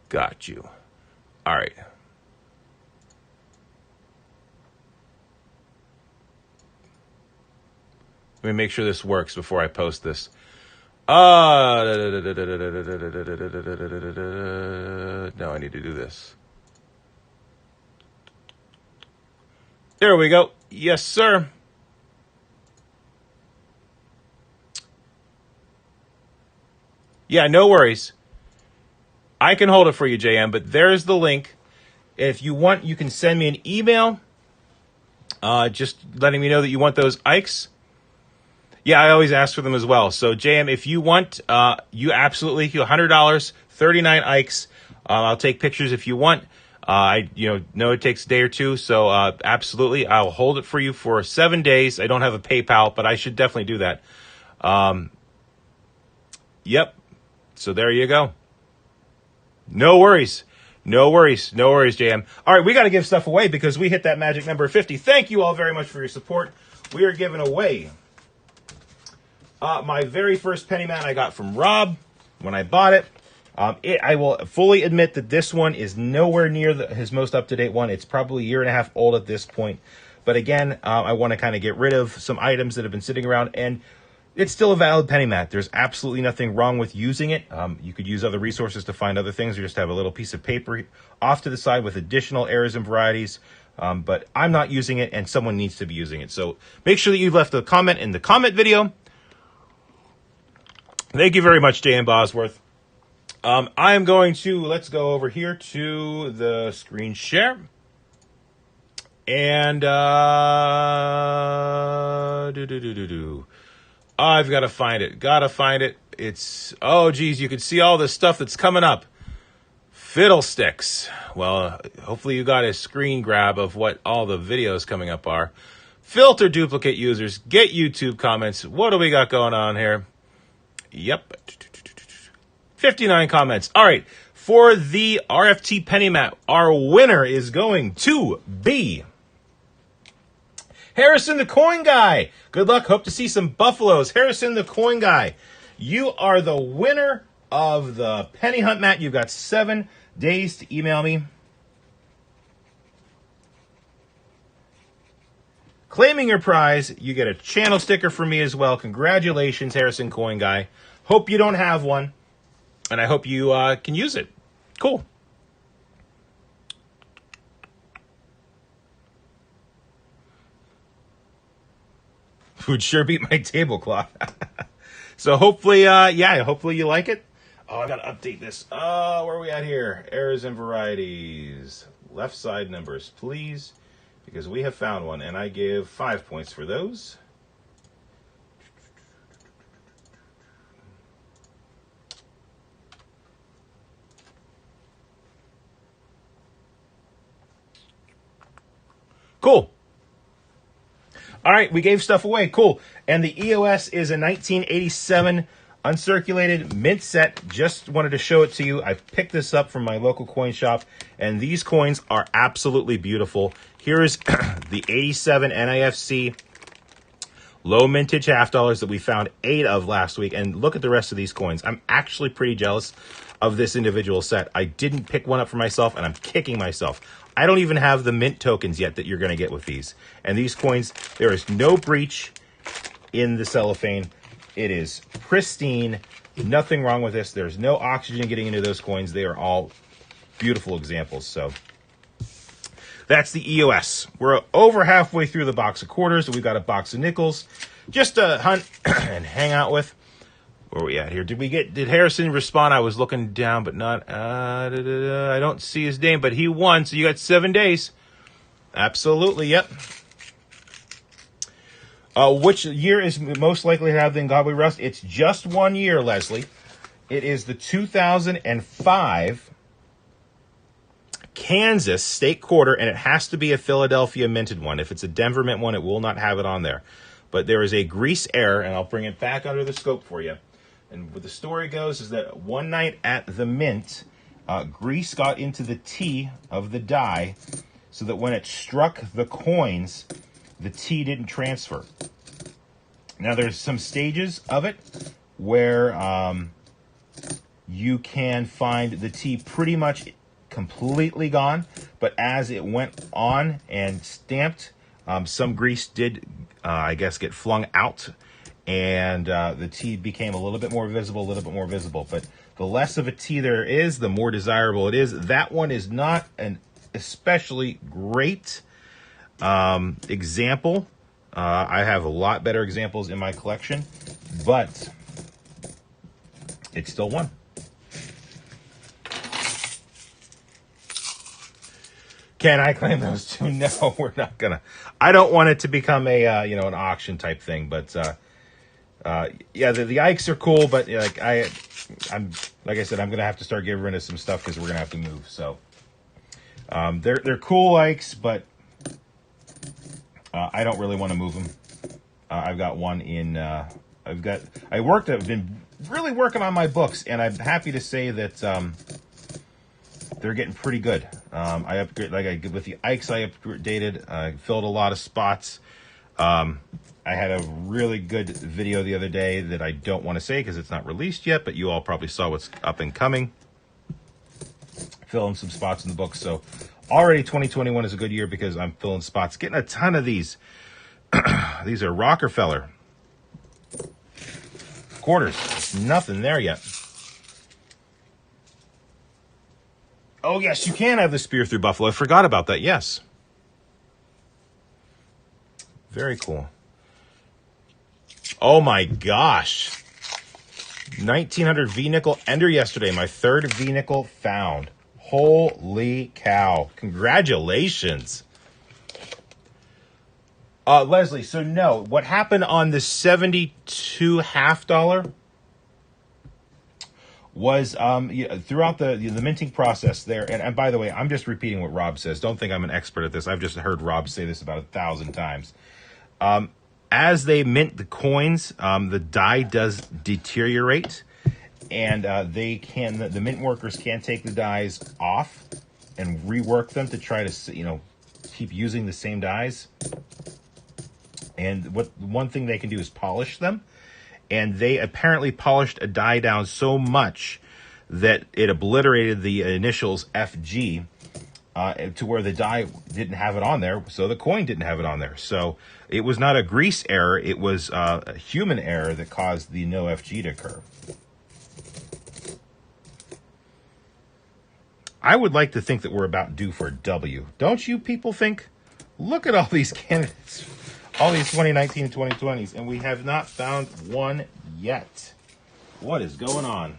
Got you. All right. Let me make sure this works before I post this. No, I need to do this. There we go. Yes, sir. Yeah, no worries. I can hold it for you, JM, but there's the link. If you want, you can send me an email just letting me know that you want those Ikes. Yeah, I always ask for them as well. So, JM, if you want, you absolutely, $100, 39 Ikes. I'll take pictures if you want. I know it takes a day or two, so absolutely, I'll hold it for you for 7 days. I don't have a PayPal, but I should definitely do that. Yep. So there you go. No worries, JM. All right, we got to give stuff away because we hit that magic number of 50. Thank you all very much for your support. We are giving away my very first penny mat I got from Rob when I bought it. I will fully admit that this one is nowhere near his most up-to-date one. It's probably a year and a half old at this point. But again, I want to kind of get rid of some items that have been sitting around, and it's still a valid penny mat. There's absolutely nothing wrong with using it. You could use other resources to find other things, or just have a little piece of paper off to the side with additional errors and varieties. But I'm not using it, and someone needs to be using it. So make sure that you've left a comment in the comment video. Thank you very much, J.M. Bosworth. I am going to, let's go over here to the screen share. And, I've got to find it. It's, oh, geez, you can see all the stuff that's coming up. Fiddlesticks. Well, hopefully you got a screen grab of what all the videos coming up are. Filter duplicate users. Get YouTube comments. What do we got going on here? Yep. 59 comments. All right. For the RFT penny mat, our winner is going to be Harrison the Coin Guy. Good luck. Hope to see some buffaloes. Harrison the Coin Guy, you are the winner of the penny hunt mat. You've got 7 days to email me claiming your prize. You get a channel sticker from me as well. Congratulations, Harrison Coin Guy. Hope you don't have one, and I hope you can use it. Cool. Would sure beat my tablecloth. So hopefully, hopefully you like it. Oh, I got to update this. Where are we at here? Errors and varieties. Left side numbers, please, because we have found one, and I give 5 points for those. Cool. All right, we gave stuff away. Cool. And the EOS is a 1987 uncirculated mint set. Just wanted to show it to you. I picked this up from my local coin shop, and these coins are absolutely beautiful. Here is the 87 NIFC low mintage half dollars that we found 8 of last week. And look at the rest of these coins. I'm actually pretty jealous of this individual set. I didn't pick one up for myself, and I'm kicking myself. I don't even have the mint tokens yet that you're going to get with these. And these coins, there is no breach in the cellophane. It is pristine. Nothing wrong with this. There's no oxygen getting into those coins. They are all beautiful examples. So that's the EOS. We're over halfway through the box of quarters. We've got a box of nickels just to hunt and hang out with. Where are we at here? Did Harrison respond? I was looking down, but not, I don't see his name, but he won. So you got 7 days. Absolutely. Yep. Which year is most likely to have the Ngabwe Rust? It's just 1 year, Leslie. It is the 2005 Kansas State Quarter, and it has to be a Philadelphia minted one. If it's a Denver mint one, it will not have it on there. But there is a grease error, and I'll bring it back under the scope for you. And what the story goes is that one night at the mint, grease got into the tea of the die so that when it struck the coins, the tea didn't transfer. Now, there's some stages of it where you can find the tea pretty much completely gone, but as it went on and stamped, some grease did, I guess, get flung out, and the tea became a little bit more visible, but the less of a tea there is, the more desirable it is. That one is not an especially great example. I have a lot better examples in my collection, but it's still one. Can I claim those two? No, we're not gonna. I don't want it to become a an auction type thing, but yeah, the Ikes are cool, but like I'm like I said, I'm gonna have to start getting rid of some stuff because we're gonna have to move. So they're cool Ikes, but I don't really want to move them. I've got one in. I've been really working on my books, and I'm happy to say that they're getting pretty good. I upgrade with the Ikes. I updated. I filled a lot of spots. I had a really good video the other day that I don't want to say because it's not released yet, but you all probably saw what's up and coming. Filling some spots in the book. So already 2021 is a good year because I'm filling spots. Getting a ton of these. These are Rockefeller quarters. Nothing there yet. Oh, yes, you can have the spear through Buffalo. I forgot about that. Yes. Very cool. Oh, my gosh. 1900 V-nickel ender yesterday. My third V-nickel found. Holy cow. Congratulations. Leslie, so no. What happened on the 72 half dollar was throughout the minting process there, and by the way, I'm just repeating what Rob says. Don't think I'm an expert at this. I've just heard Rob say this about 1,000 times. As they mint the coins, the die does deteriorate, and the mint workers can take the dies off and rework them to try to keep using the same dies. And one thing they can do is polish them. And they apparently polished a die down so much that it obliterated the initials FG to where the die didn't have it on there, so the coin didn't have it on there. So it was not a grease error, it was a human error that caused the no FG to occur. I would like to think that we're about due for a W. Don't you people think? Look at all these candidates. All these 2019 and 2020s, and we have not found one yet. What is going on?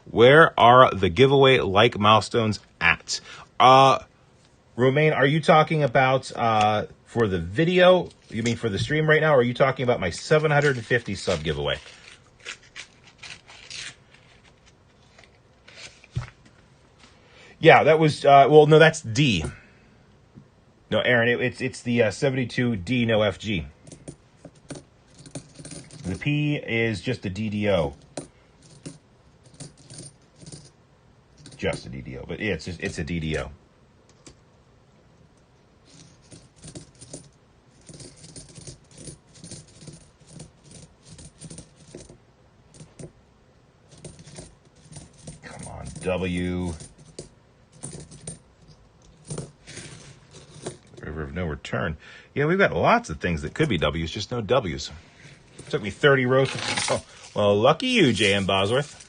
Where are the giveaway-like milestones at? Romaine, are you talking about for the video? You mean for the stream right now, or are you talking about my 750 sub giveaway? Yeah, that was, well, no, that's D. No, Aaron, it's the 72D, no FG. The P is just a DDO. Just a DDO, but it's a DDO. Come on, W. River of no return. Yeah, we've got lots of things that could be W's, just no W's. Took me 30 rows. Well, lucky you, J.M. Bosworth.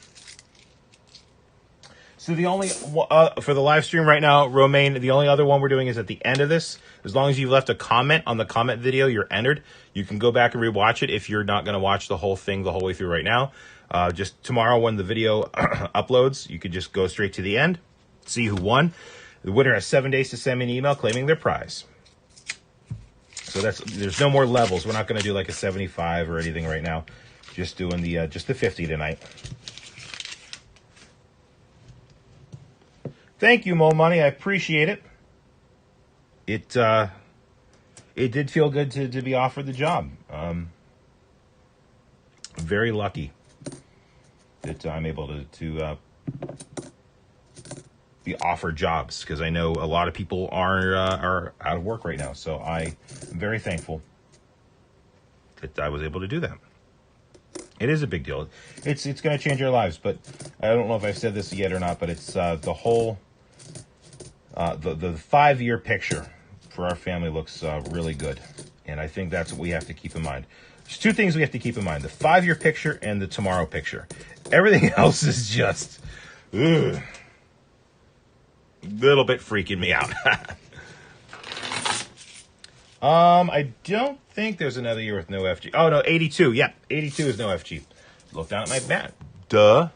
So the only, for the live stream right now, Romaine, the only other one we're doing is at the end of this. As long as you've left a comment on the comment video, you're entered. You can go back and rewatch it if you're not going to watch the whole thing the whole way through right now. Just tomorrow when the video uploads, you could just go straight to the end, see who won. The winner has 7 days to send me an email claiming their prize. So there's no more levels. We're not going to do like a 75 or anything right now. Just doing the 50 tonight. Thank you, Mo Money. I appreciate it. It did feel good to be offered the job. Very lucky that I'm able to be offered jobs, because I know a lot of people are out of work right now. So I'm very thankful that I was able to do that. It is a big deal. It's going to change our lives, but I don't know if I've said this yet or not, but it's the whole the 5-year picture for our family looks really good, and I think that's what we have to keep in mind. There's 2 things we have to keep in mind: the 5-year picture and the tomorrow picture. Everything else is just a little bit freaking me out. I don't think there's another year with no FG. Oh, no, 82. Yeah, 82 is no FG. Look down at my bat. Duh.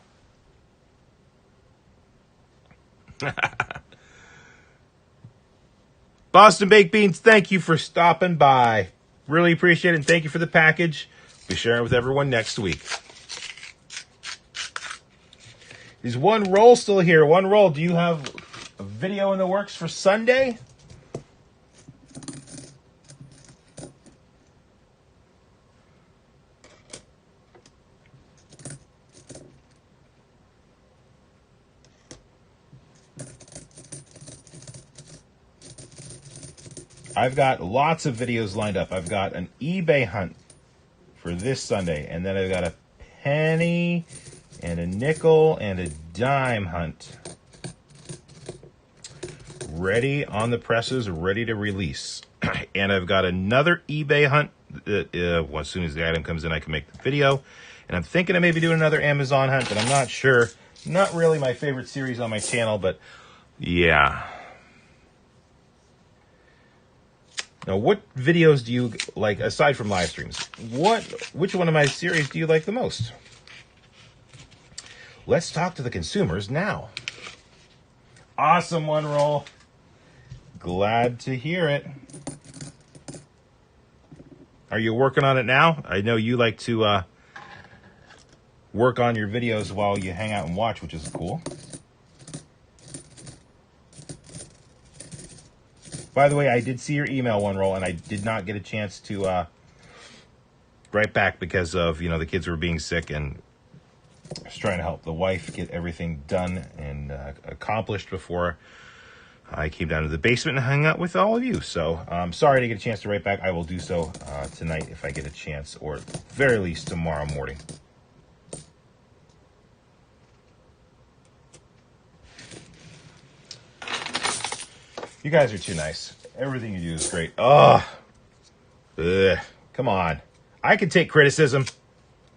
Boston Baked Beans, thank you for stopping by. Really appreciate it, and thank you for the package. Be sharing it with everyone next week. Is one roll still here? One roll. Do you have a video in the works for Sunday? I've got lots of videos lined up. I've got an eBay hunt for this Sunday, and then I've got a penny and a nickel and a dime hunt ready on the presses, ready to release. And I've got another eBay hunt that, well, as soon as the item comes in, I can make the video. And I'm thinking of maybe doing another Amazon hunt, but I'm not sure. Not really my favorite series on my channel, but yeah. Now, what videos do you like, aside from live streams? Which one of my series do you like the most? Let's talk to the consumers now. Awesome, one roll. Glad to hear it. Are you working on it now? I know you like to work on your videos while you hang out and watch, which is cool. By the way, I did see your email, one roll, and I did not get a chance to write back because of, the kids were being sick, and I was trying to help the wife get everything done and accomplished before I came down to the basement and hung out with all of you. So I'm sorry to get a chance to write back. I will do so tonight if I get a chance, or at the very least tomorrow morning. You guys are too nice. Everything you do is great. Ugh. Come on. I can take criticism.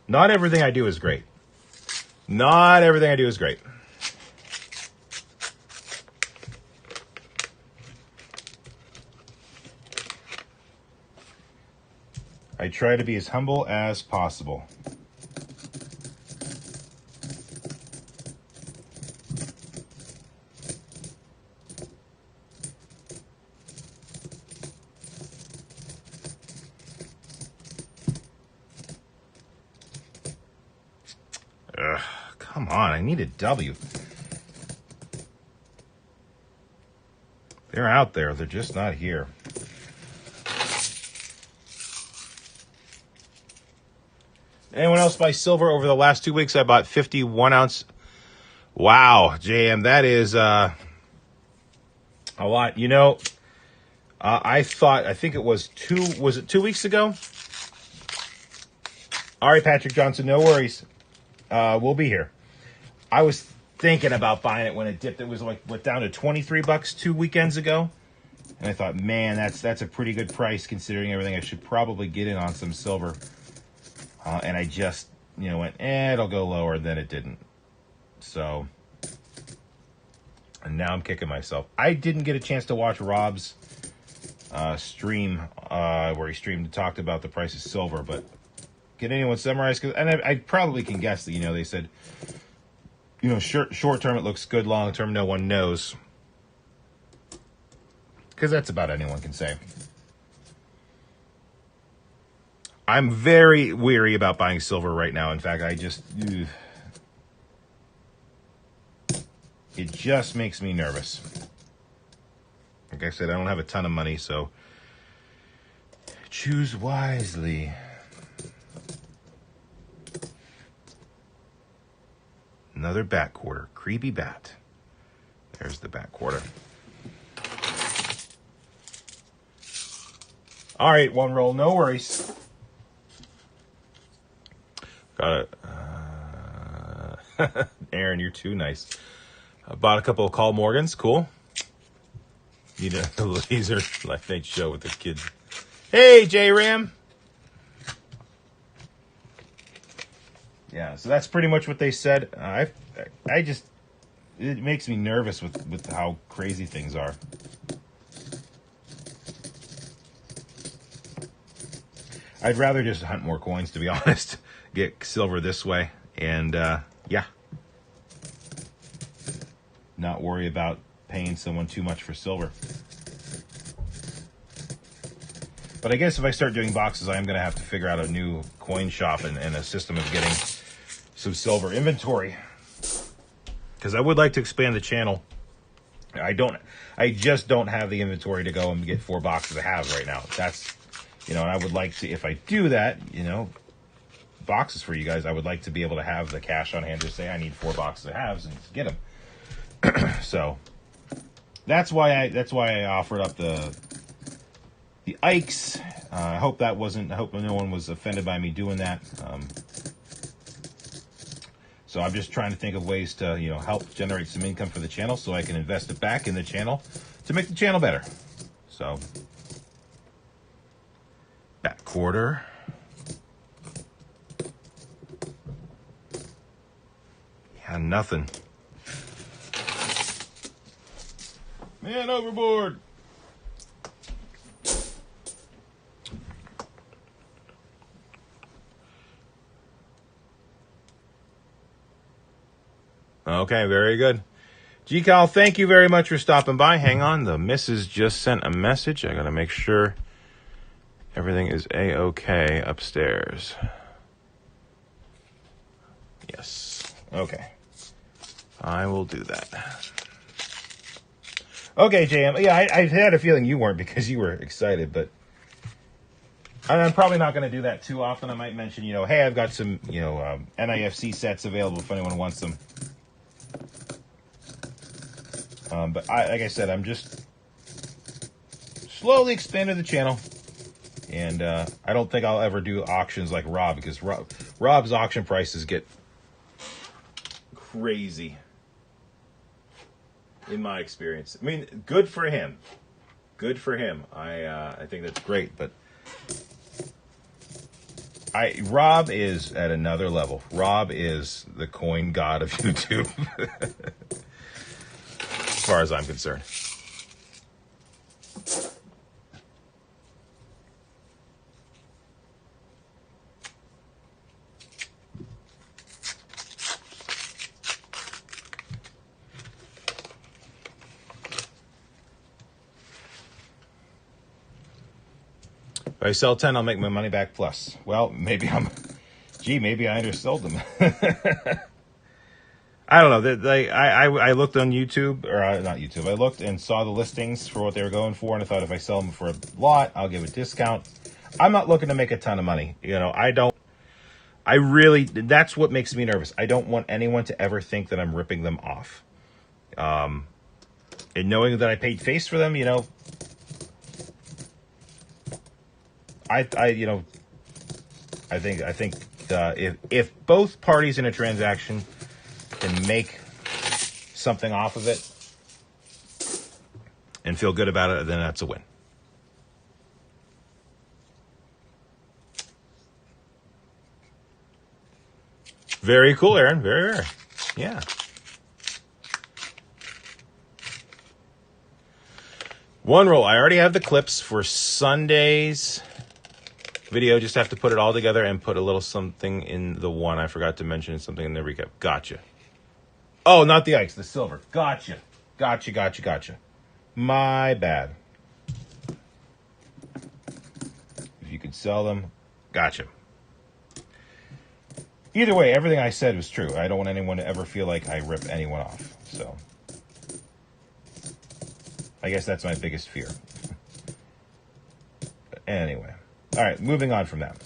Not everything I do is great. Not everything I do is great. I try to be as humble as possible. Come on, I need a W. They're out there. They're just not here. Anyone else buy silver? Over the last 2 weeks, I bought 51 ounce. Wow, JM, that is a lot. You know, I think it was 2 weeks ago? All right, Patrick Johnson, no worries. We'll be here. I was thinking about buying it when it dipped. It was like, what, down to $23 2 weekends ago? And I thought, man, that's a pretty good price considering everything. I should probably get in on some silver. And I just, went, it'll go lower. Then it didn't. So, and now I'm kicking myself. I didn't get a chance to watch Rob's stream where he streamed and talked about the price of silver. But can anyone summarize? And I probably can guess that, they said, short term it looks good. Long term, no one knows. Because that's about anyone can say. I'm very weary about buying silver right now. In fact, it just makes me nervous. Like I said, I don't have a ton of money, so choose wisely. Another bat quarter. Creepy bat. There's the bat quarter. All right, one roll. No worries. Got it. Aaron, you're too nice. I bought a couple of Call Morgans. Cool. Need a laser late night show with the kids. Hey, J-Ram. Yeah, so that's pretty much what they said. It makes me nervous with how crazy things are. I'd rather just hunt more coins, to be honest. Get silver this way. And, yeah. Not worry about paying someone too much for silver. But I guess if I start doing boxes, I am going to have to figure out a new coin shop and a system of getting some silver inventory. Because I would like to expand the channel. I just don't have the inventory to go and get 4 boxes of halves right now. That's, and I would like to, if I do that, boxes for you guys, I would like to be able to have the cash on hand to say I need 4 boxes of halves and get them. So that's why I offered up the Ikes. I hope no one was offended by me doing that. So I'm just trying to think of ways to, help generate some income for the channel so I can invest it back in the channel to make the channel better. So, bat quarter. Yeah, nothing. Man overboard. Okay, very good. G-Cal, thank you very much for stopping by. Hang on, the missus just sent a message. I gotta make sure everything is A-okay upstairs. Yes. Okay. I will do that. Okay, JM. Yeah, I had a feeling you weren't because you were excited, but I'm probably not going to do that too often. I might mention, hey, I've got some, NIFC sets available if anyone wants them. But like I said, I'm just slowly expanding the channel. And I don't think I'll ever do auctions like Rob, because Rob's auction prices get crazy, in my experience. I mean, good for him. Good for him. I think that's great, but Rob is at another level. Rob is the coin god of YouTube. As far as I'm concerned. If I sell 10, I'll make my money back plus. Well, maybe I undersold them. I don't know. I looked on YouTube, or not YouTube. I looked and saw the listings for what they were going for, and I thought if I sell them for a lot, I'll give a discount. I'm not looking to make a ton of money. You know, that's what makes me nervous. I don't want anyone to ever think that I'm ripping them off. And knowing that I paid face for them, you know, I think if both parties in a transaction can make something off of it and feel good about it, then that's a win. Very cool, Aaron. Very rare. Yeah. One roll. I already have the clips for Sunday's video. Just have to put it all together and put a little something in the one. I forgot to mention something in the recap. Gotcha. Oh, not the ice, the silver. Gotcha. Gotcha. My bad. If you could sell them, gotcha. Either way, everything I said was true. I don't want anyone to ever feel like I rip anyone off. So, I guess that's my biggest fear. Anyway. All right, moving on from that.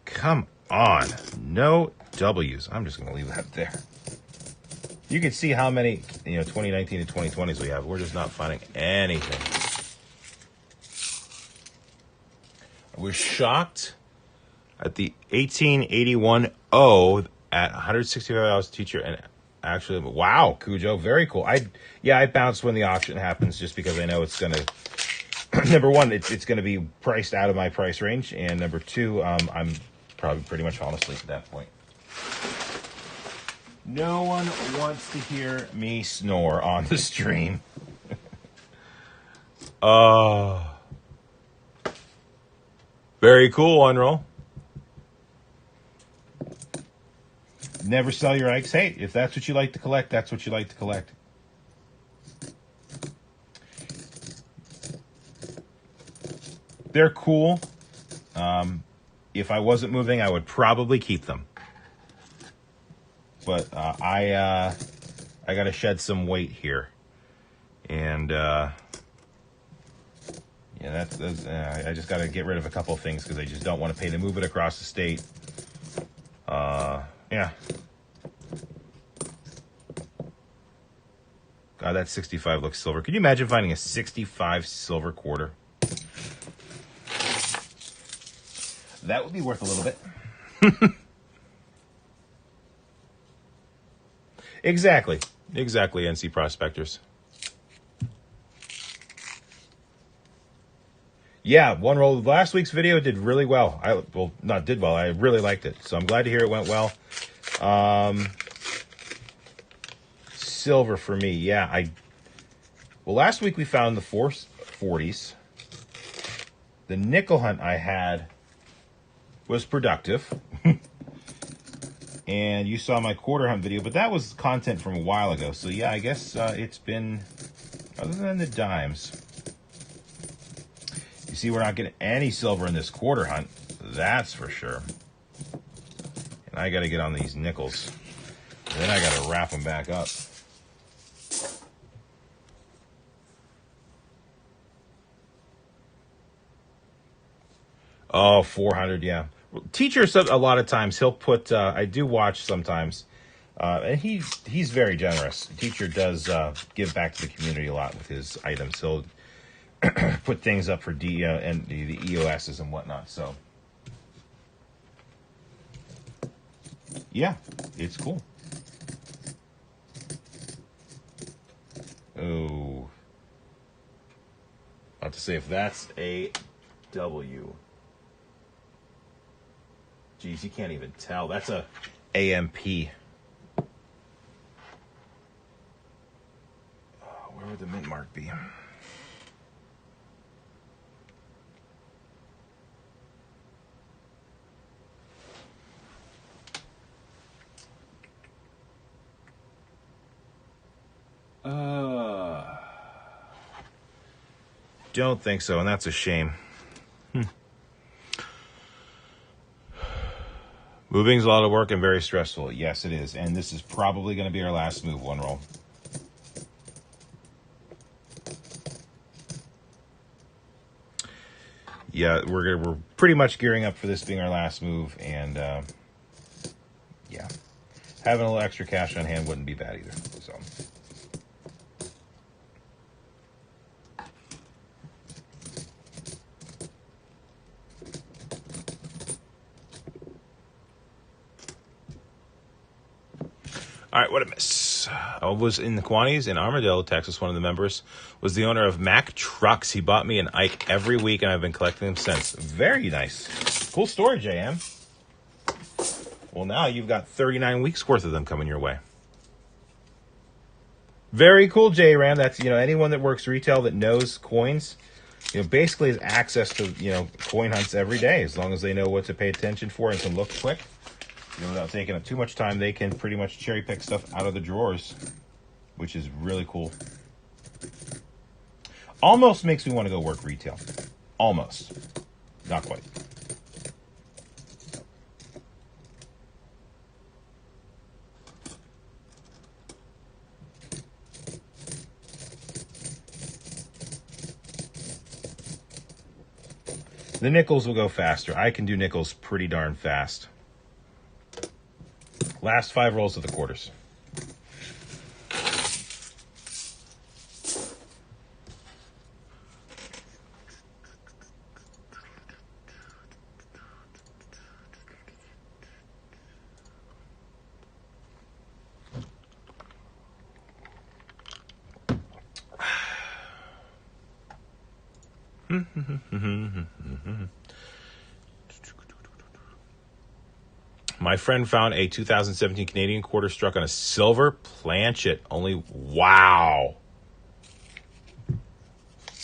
Come on. No W's. I'm just going to leave that there. You can see how many, 2019 and 2020s we have. We're just not finding anything. We're shocked at the 1881 O at $165 teacher. And actually, wow, Cujo, very cool. I bounce when the auction happens just because I know it's going to, number one, it's going to be priced out of my price range. And number two, I'm probably pretty much falling asleep at that point. No one wants to hear me snore on the stream. Very cool, one roll. Never sell your eggs. Hey, if that's what you like to collect, that's what you like to collect. They're cool. If I wasn't moving, I would probably keep them. But I got to shed some weight here. And I just got to get rid of a couple of things because I just don't want to pay to move it across the state. Yeah. God, that 65 looks silver. Can you imagine finding a 65 silver quarter? That would be worth a little bit. Exactly, NC Prospectors. Yeah, one roll. Last week's video did really well. I really liked it. So I'm glad to hear it went well. Silver for me. Yeah, last week we found the 440s. The nickel hunt I had was productive. And you saw my quarter hunt video, but that was content from a while ago. So yeah, I guess it's been, other than the dimes. You see, we're not getting any silver in this quarter hunt. That's for sure. And I got to get on these nickels. And then I got to wrap them back up. Oh, 400, yeah. Teacher, a lot of times, he'll put, I do watch sometimes, and he's very generous. Teacher does give back to the community a lot with his items. He'll put things up for and the EOSs and whatnot. So, yeah, it's cool. Oh, about to say if that's a W. Geez, you can't even tell. That's a AMP. Where would the mint mark be? Don't think so, and that's a shame. Moving is a lot of work and very stressful. Yes, it is. And this is probably going to be our last move. One roll. Yeah, we're pretty much gearing up for this being our last move. And, yeah. Having a little extra cash on hand wouldn't be bad either. So. All right, what a miss. I was in the Quantities in Armadillo, Texas. One of the members was the owner of Mack Trucks. He bought me an Ike every week, and I've been collecting them since. Very nice. Cool story, JM. Well, now you've got 39 weeks worth of them coming your way. Very cool, J-Ram. That's, anyone that works retail that knows coins, basically has access to, coin hunts every day. As long as they know what to pay attention for and can look quick. Without taking up too much time, they can pretty much cherry pick stuff out of the drawers, which is really cool. Almost makes me want to go work retail. Almost. Not quite. The nickels will go faster. I can do nickels pretty darn fast. Last 5 rolls of the quarters. My friend found a 2017 Canadian quarter struck on a silver planchet. Only, wow.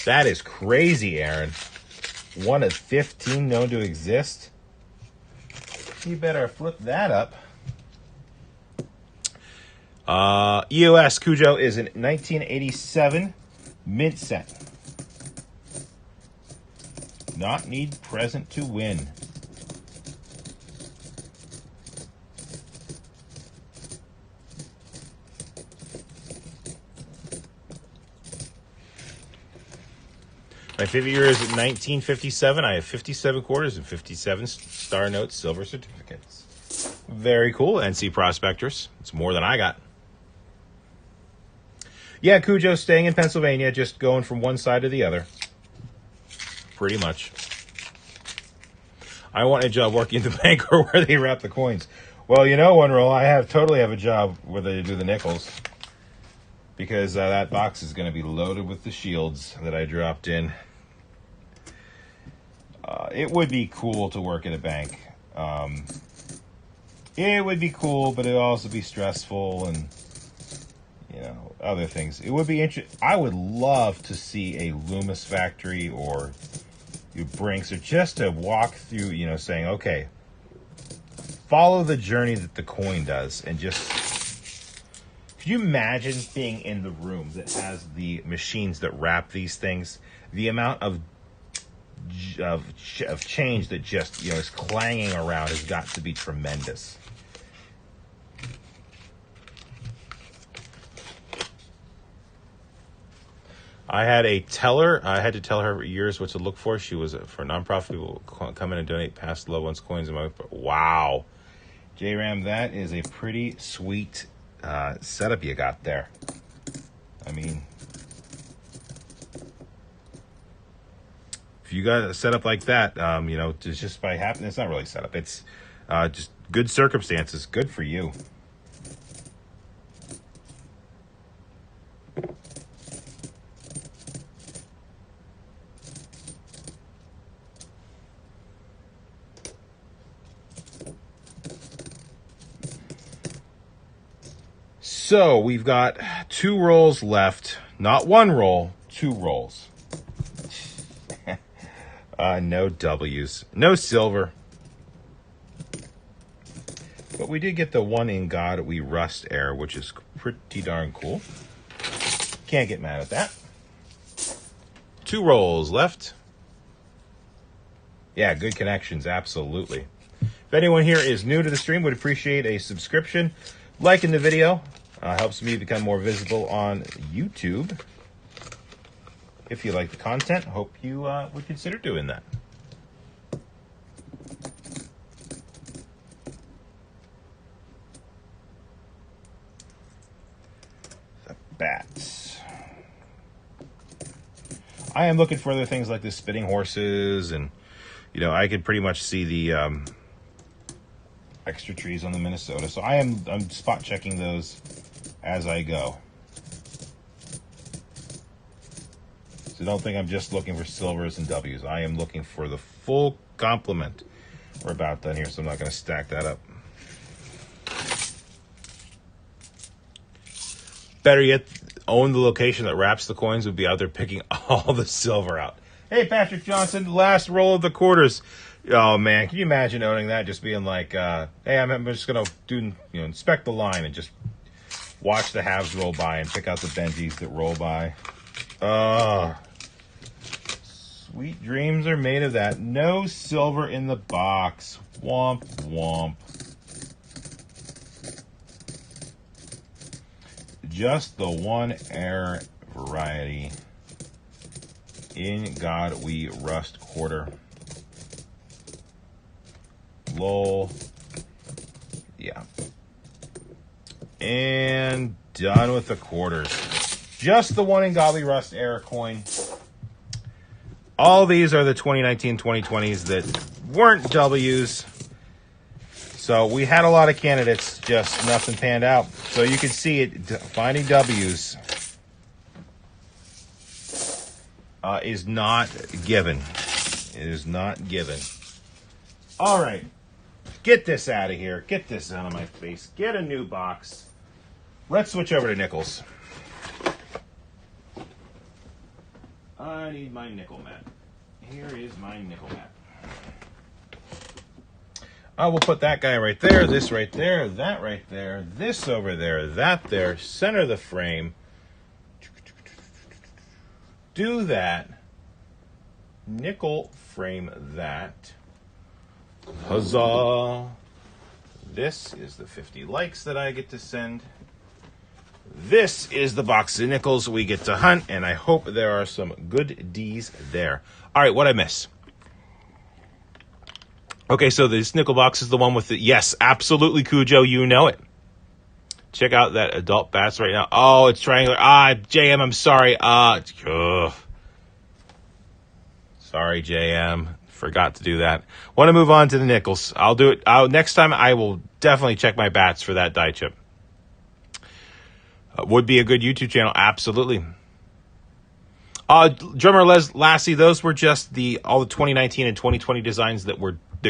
That is crazy, Aaron. 1 of 15 known to exist. You better flip that up. EOS Cujo is an 1987 mint set. Not need present to win. My favorite year is 1957. I have 57 quarters and 57 star notes, silver certificates. Very cool. NC Prospectors. It's more than I got. Yeah, Cujo staying in Pennsylvania, just going from one side to the other. Pretty much. I want a job working at the bank or where they wrap the coins. Well, One Roll, I totally have a job where they do the nickels. Because that box is going to be loaded with the shields that I dropped in. It would be cool to work at a bank. It would be cool, but it would also be stressful and, other things. It would be interesting. I would love to see a Loomis factory or Brinks, or just to walk through, saying, okay, follow the journey that the coin does, and just, could you imagine being in the room that has the machines that wrap these things? The amount of change that just, is clanging around has got to be tremendous. I had a teller. I had to tell her years what to look for. She was for a nonprofit. People come in and donate past loved ones' coins. Wow. J-Ram, that is a pretty sweet setup you got there. I mean, if you got a setup like that, just by happening, it's not really setup. It's just good circumstances. Good for you. So we've got 2 rolls left. Not 1 roll, 2 rolls. No W's. No silver. But we did get the 1 in God We Rust error, which is pretty darn cool. Can't get mad at that. 2 rolls left. Yeah, good connections, absolutely. If anyone here is new to the stream, would appreciate a subscription. Liking the video helps me become more visible on YouTube. If you like the content, hope you would consider doing that. The bats. I am looking for other things like the spitting horses, and I could pretty much see the extra trees on the Minnesota. So I'm spot checking those as I go. So don't think I'm just looking for silvers and W's. I am looking for the full complement. We're about done here, so I'm not going to stack that up. Better yet, own the location that wraps the coins would be out there picking all the silver out. Hey, Patrick Johnson, last roll of the quarters. Oh, man, can you imagine owning that? Just being like, hey, I'm just going to inspect the line and just watch the halves roll by and pick out the Benjis that roll by. Sweet dreams are made of that. No silver in the box. Womp, womp. Just the one air variety. In God We Rust quarter. Lol. Yeah. And done with the quarters. Just the one in God We Rust air coin. All these are the 2019, 2020s that weren't W's. So we had a lot of candidates, just nothing panned out. So you can see it, finding W's is not given. It is not given. All right. Get this out of here. Get this out of my face. Get a new box. Let's switch over to nickels. I need my nickel mat. Here is my nickel mat. I will put that guy right there, this right there, that right there, this over there, that there, center the frame. Do that. Nickel frame that. Huzzah. This is the 50 likes that I get to send. This is the box of nickels we get to hunt, and I hope there are some good D's there. All right, what'd I miss? Okay, so this nickel box is the one with the... Yes, absolutely, Cujo, you know it. Check out that adult bats right now. Oh, it's triangular. JM, I'm sorry. Sorry, JM. Forgot to do that. Want to move on to the nickels. I'll do it. Next time, I will definitely check my bats for that die chip. Would be a good YouTube channel, absolutely. Drummer Lassie, those were just all the 2019 and 2020 designs that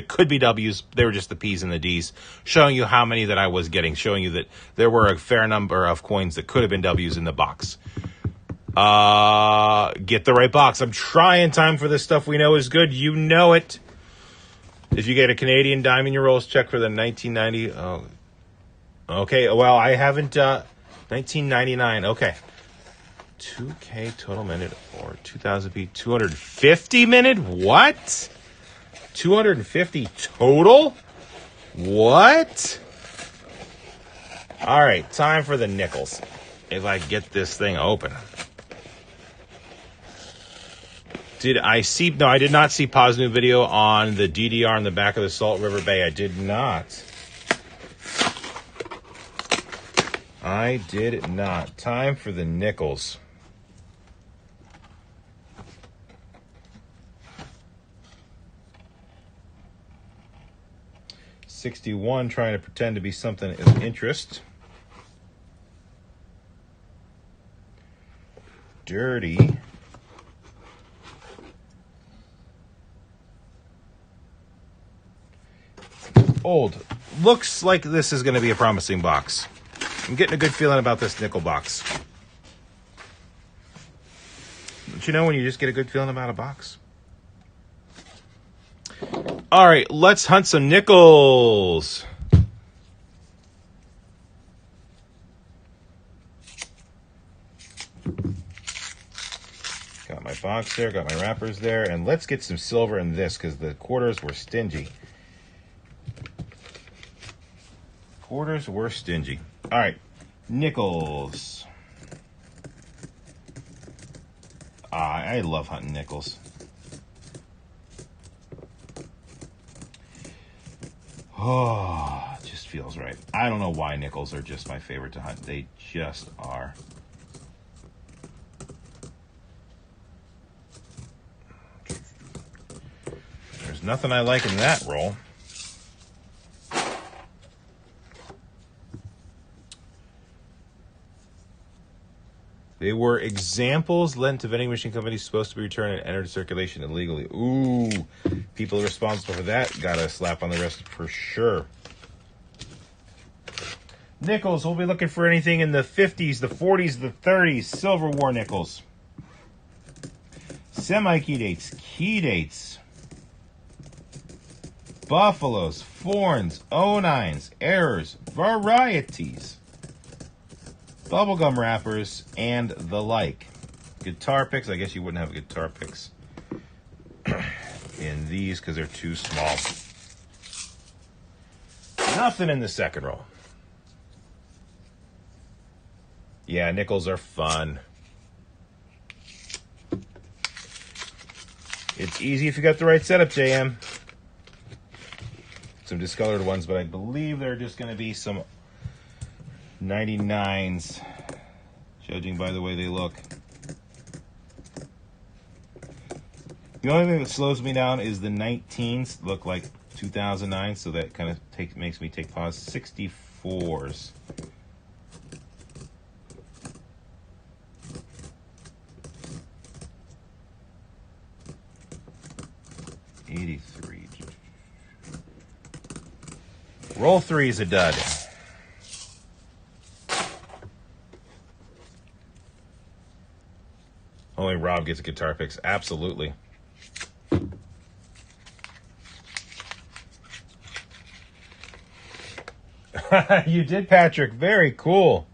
could be W's. They were just the P's and the D's, showing you how many that I was getting, showing you that there were a fair number of coins that could have been W's in the box. Get the right box. I'm trying time for this stuff we know is good. You know it. If you get a Canadian dime in your rolls, check for the 1990. Oh, okay. Well, I haven't. 1999. Okay. 2K total minute or 2000p 250 minute? What? 250 total? What? All right, time for the nickels. If I get this thing open. Did I see... No, I did not see Pa's new video on the DDR in the back of the Salt River Bay. I did not. I did not. Time for the nickels. $61, trying to pretend to be something of interest. Dirty. Old. Looks like this is going to be a promising box. I'm getting a good feeling about this nickel box. Don't you know when you just get a good feeling about a box? All right, let's hunt some nickels. Got my box there, got my wrappers there, and let's get some silver in this because the quarters were stingy. Quarters were stingy. All right, nickels. I love hunting nickels. Oh, it just feels right. I don't know why nickels are just my favorite to hunt. They just are. There's nothing I like in that roll. They were examples lent to vending machine companies supposed to be returned and entered circulation illegally. Ooh, people responsible for that got a slap on the wrist for sure. Nickels, we'll be looking for anything in the 50s, the 40s, the 30s. Silver War nickels. Semi-key dates. Buffaloes, Forns, 09s, errors, varieties. Bubblegum wrappers, and the like. Guitar picks. I guess you wouldn't have guitar picks in these because they're too small. Nothing in the second row. Yeah, nickels are fun. It's easy if you got the right setup, JM. Some discolored ones, but I believe they're just going to be some 99s, judging by the way they look. The only thing that slows me down is the 19s look like 2009, so that kind of makes me take pause. 64s. '83. Roll 3 is a dud. Only Rob gets guitar picks. Absolutely. You did, Patrick. Very cool.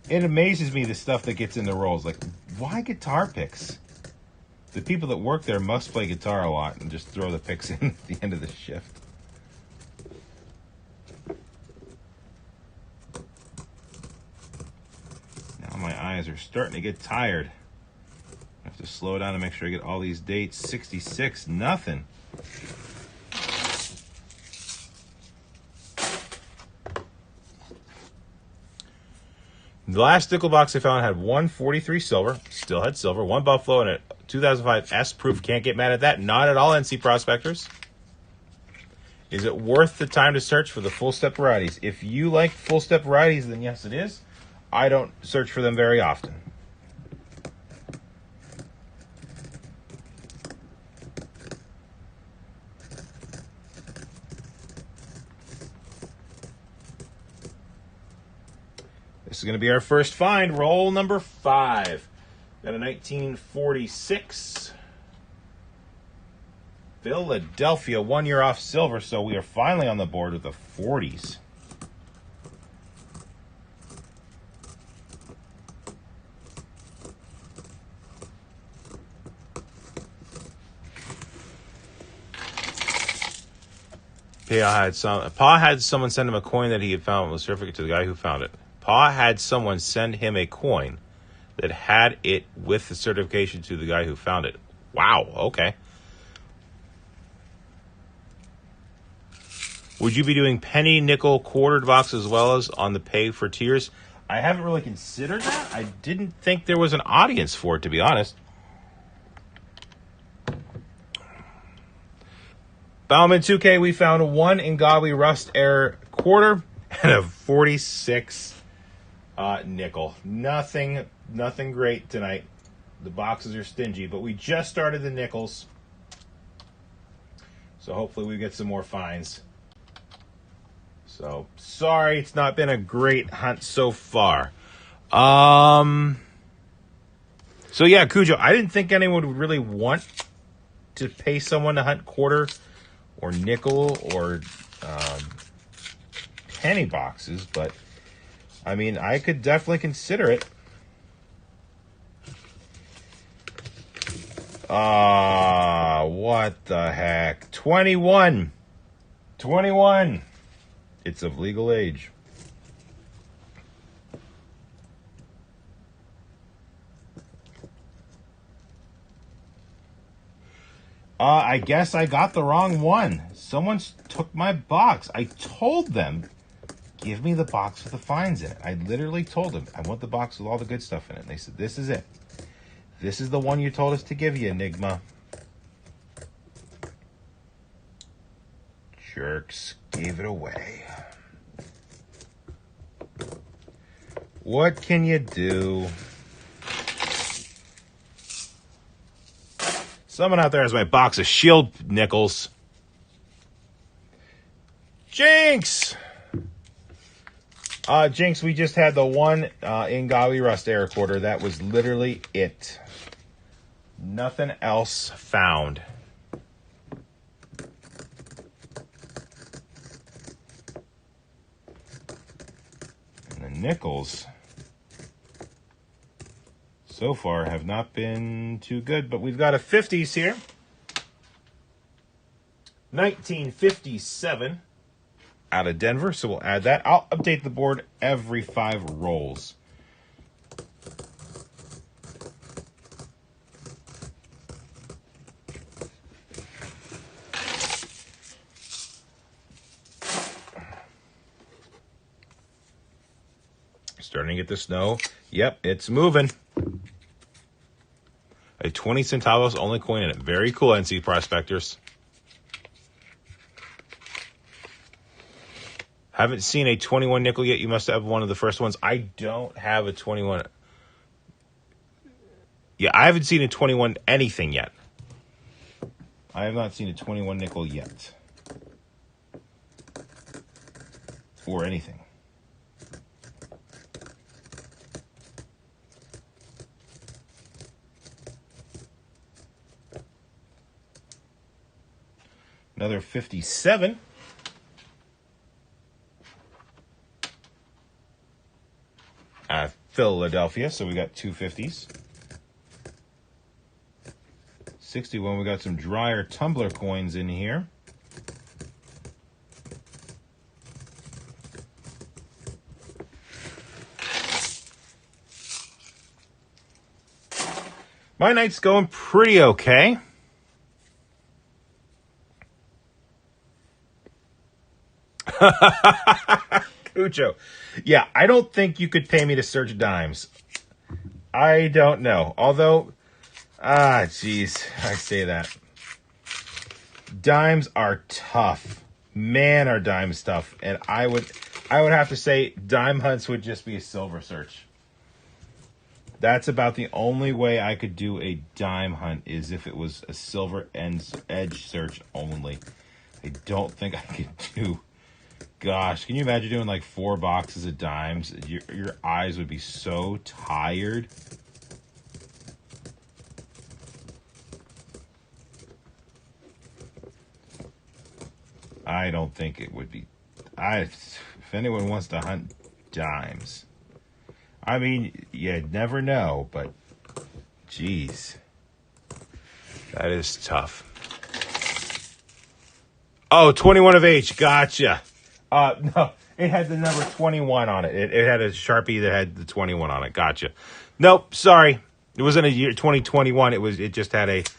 It amazes me the stuff that gets in the rolls. Like, why guitar picks? The people that work there must play guitar a lot and just throw the picks in at the end of the shift. My eyes are starting to get tired. I have to slow down to make sure I get all these dates. 66, nothing. The last nickel box I found had 143 silver, still had silver, 1 buffalo, and a 2005 S proof. Can't get mad at that. Not at all, NC prospectors. Is it worth the time to search for the full step varieties? If you like full step varieties, then yes, it is. I don't search for them very often. This is going to be our first find. Roll number 5. Got a 1946 Philadelphia, 1 year off silver, so we are finally on the board with the 40s. Pa had someone send him a coin that he had found with a certificate to the guy who found it. Pa had someone send him a coin that had it with the certification to the guy who found it. Wow, okay. Would you be doing penny, nickel, quartered boxes as well as on the pay for tiers? I haven't really considered that. I didn't think there was an audience for it, to be honest. Bauman 2K, we found 1 Ngawi Rust Air quarter and a 46 nickel. Nothing great tonight. The boxes are stingy, but we just started the nickels. So hopefully we get some more finds. So, sorry it's not been a great hunt so far. So yeah, Cujo, I didn't think anyone would really want to pay someone to hunt quarter or nickel or penny boxes, but I mean, I could definitely consider it. What the heck? 21. 21. It's of legal age. I guess I got the wrong one. Someone took my box. I told them, give me the box with the fines in it. I literally told them, I want the box with all the good stuff in it. And they said, this is it. This is the one you told us to give you, Enigma. Jerks gave it away. What can you do? Someone out there has my box of shield nickels. Jinx! Jinx, we just had the one in Gawi Rust Air Recorder. That was literally it. Nothing else found. And the nickels so far have not been too good, but we've got a 50s here. 1957 out of Denver, so we'll add that. I'll update the board every 5 rolls. Starting to get the snow. Yep, it's moving. A 20 centavos only coin in it. Very cool, NC Prospectors. Haven't seen a 21 nickel yet. You must have one of the first ones. I don't have a 21. Yeah, I haven't seen a 21 anything yet. I have not seen a 21 nickel yet. Or anything. Another 57. Philadelphia, so we got 2 50s. 61, we got some drier tumbler coins in here. My night's going pretty okay. Cujo. Yeah, I don't think you could pay me to search dimes. I don't know. Although, geez, I say that. Dimes are tough. Man, are dimes tough. And I would have to say dime hunts would just be a silver search. That's about the only way I could do a dime hunt, is if it was a silver edge search only. I don't think I could do... Gosh, can you imagine doing like 4 boxes of dimes? Your eyes would be so tired. I don't think it would be. If anyone wants to hunt dimes, I mean, you never know, but geez, that is tough. Oh, 21 of H, gotcha. No, it had the number 21 on it. It had a Sharpie that had the 21 on it. Gotcha. Nope, sorry. It wasn't a year 2021. It just had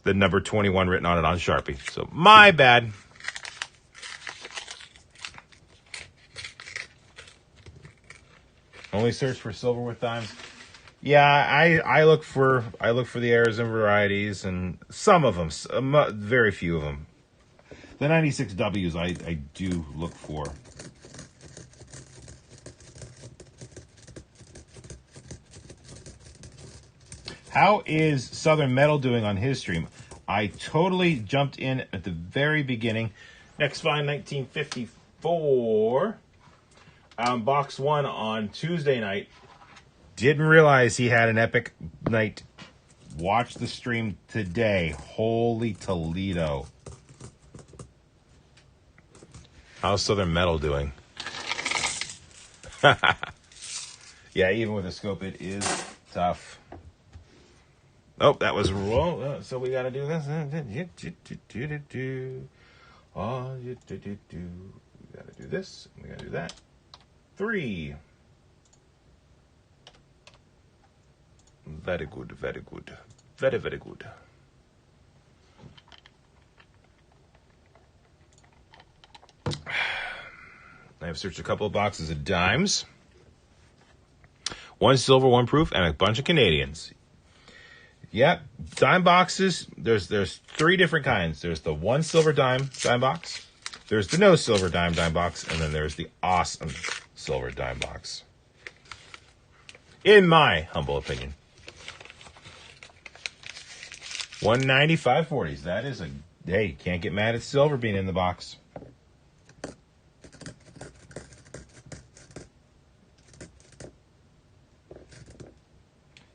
the number 21 written on it on Sharpie. So my bad. Only search for silver with dimes. Yeah, I look for the errors and varieties, and some of them, very few of them. The 96 Ws I do look for. How is Southern Metal doing on his stream? I totally jumped in at the very beginning. Next find 1954. Box 1 on Tuesday night. Didn't realize he had an epic night. Watch the stream today. Holy Toledo. How's Southern Metal doing? Yeah, even with a scope, it is tough. Oh, that was wrong. So we got to do this. Oh, we gotta do this. We gotta do that. 3. Very good, very good. Very, very good. I've searched a couple of boxes of dimes. 1 silver, 1 proof, and a bunch of Canadians. Yep, dime boxes, there's 3 different kinds. There's the 1 silver dime box. There's the no silver dime box. And then there's the awesome silver dime box. In my humble opinion. 195.40s. That is hey, you can't get mad at silver being in the box.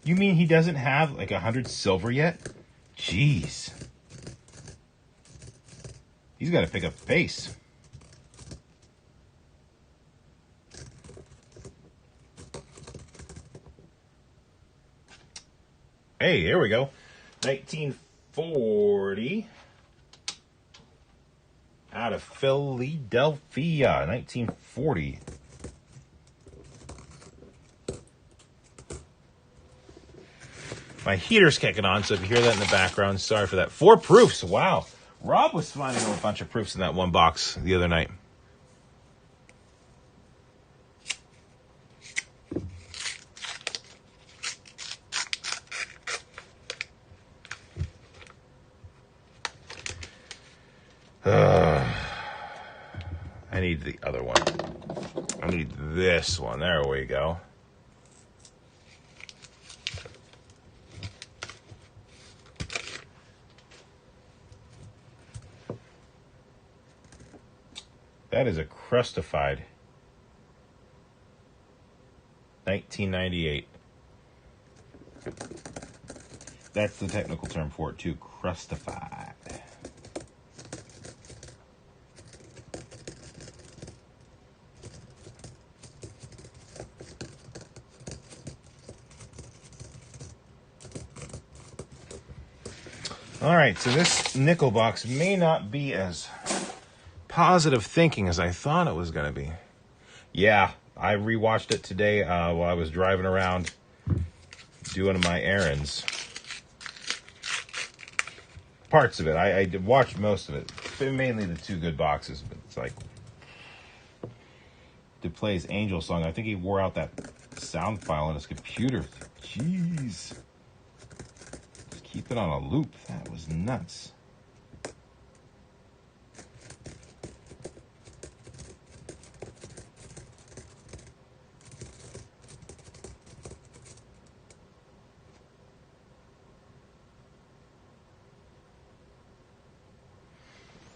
You mean he doesn't have like 100 silver yet? Jeez. He's got to pick up pace. Hey, here we go. 1940. Out of Philadelphia. 1940. My heater's kicking on, so if you hear that in the background, sorry for that. 4 proofs. Wow. Rob was finding a bunch of proofs in that one box the other night. I need the other one. I need this one. There we go. That is a crustified 1998. That's the technical term for it too, crustified. All right, so this nickel box may not be as positive thinking as I thought it was going to be. Yeah, I rewatched it today while I was driving around doing my errands. Parts of it. I watched most of it. Mainly the 2 good boxes, but it's like to play his Angel song. I think he wore out that sound file on his computer. Jeez. Just keep it on a loop. That was nuts.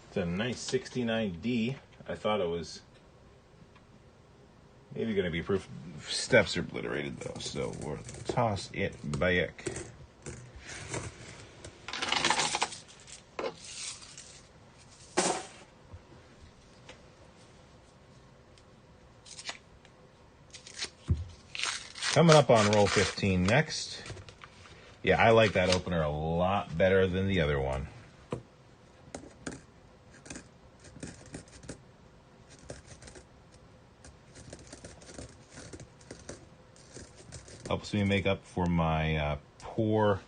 It's a nice 69D. I thought it was maybe going to be proof. Steps are obliterated though, so we'll toss it back. Coming up on roll 15 next. Yeah, I like that opener a lot better than the other one. Helps me make up for my poor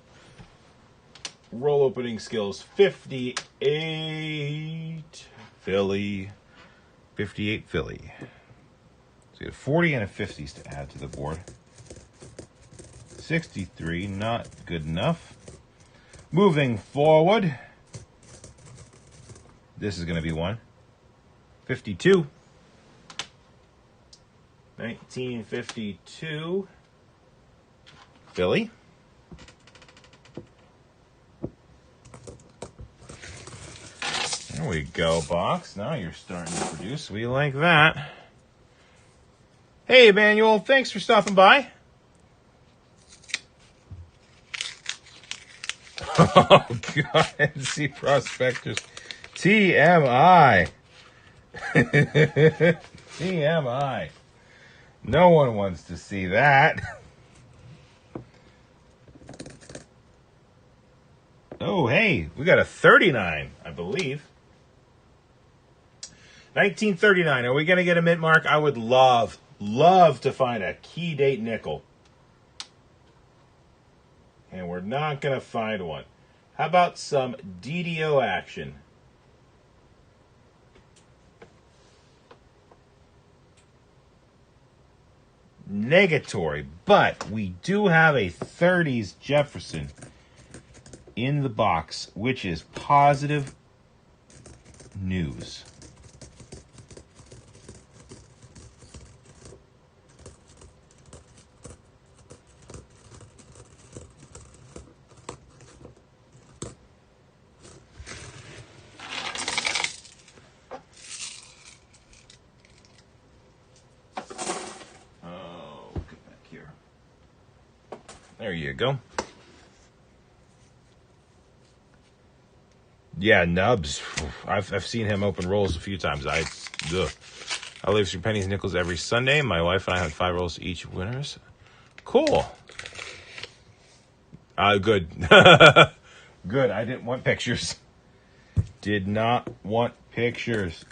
roll opening skills. 58 Philly. 58 Philly. So you have 40 and a 50s to add to the board. 63, not good enough. Moving forward. This is going to be one. 52. 1952. Philly. There we go, box. Now you're starting to produce. We like that. Hey, Emmanuel. Thanks for stopping by. Oh, God. NC Prospectors. TMI. TMI. No one wants to see that. Oh, hey, we got a 39, I believe. 1939. Are we going to get a mint mark? I would love to find a key date nickel. And we're not going to find one. How about some DDO action? Negatory, but we do have a 30s Jefferson in the box, which is positive news. There you go. Yeah, Nubs. I've seen him open rolls a few times. I live through pennies and nickels every Sunday. My wife and I had 5 rolls each winners. Cool. Good. Good. I didn't want pictures. Did not want pictures.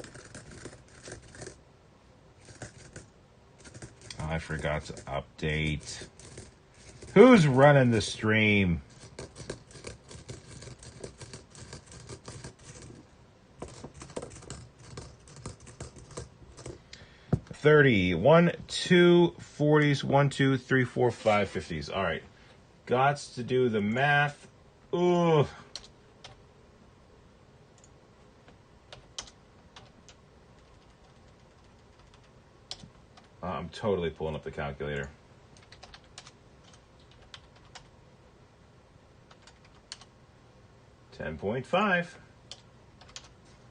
I forgot to update. Who's running the stream? $30, 1, 2, 40s, 1, 2, 3, 4, 5, 50s. All right. Gots to do the math. Ugh. I'm totally pulling up the calculator. $10.5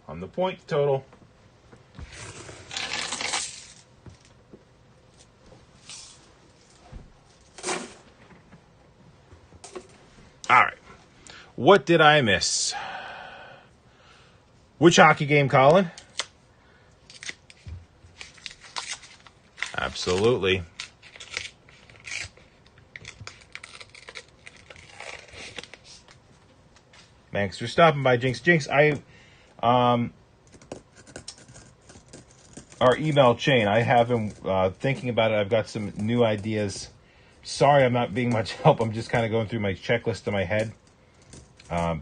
on the point total. All right. What did I miss? Which hockey game, Colin? Absolutely. Thanks for stopping by, Jinx. Jinx, our email chain, I have been thinking about it. I've got some new ideas. Sorry I'm not being much help. I'm just kind of going through my checklist in my head.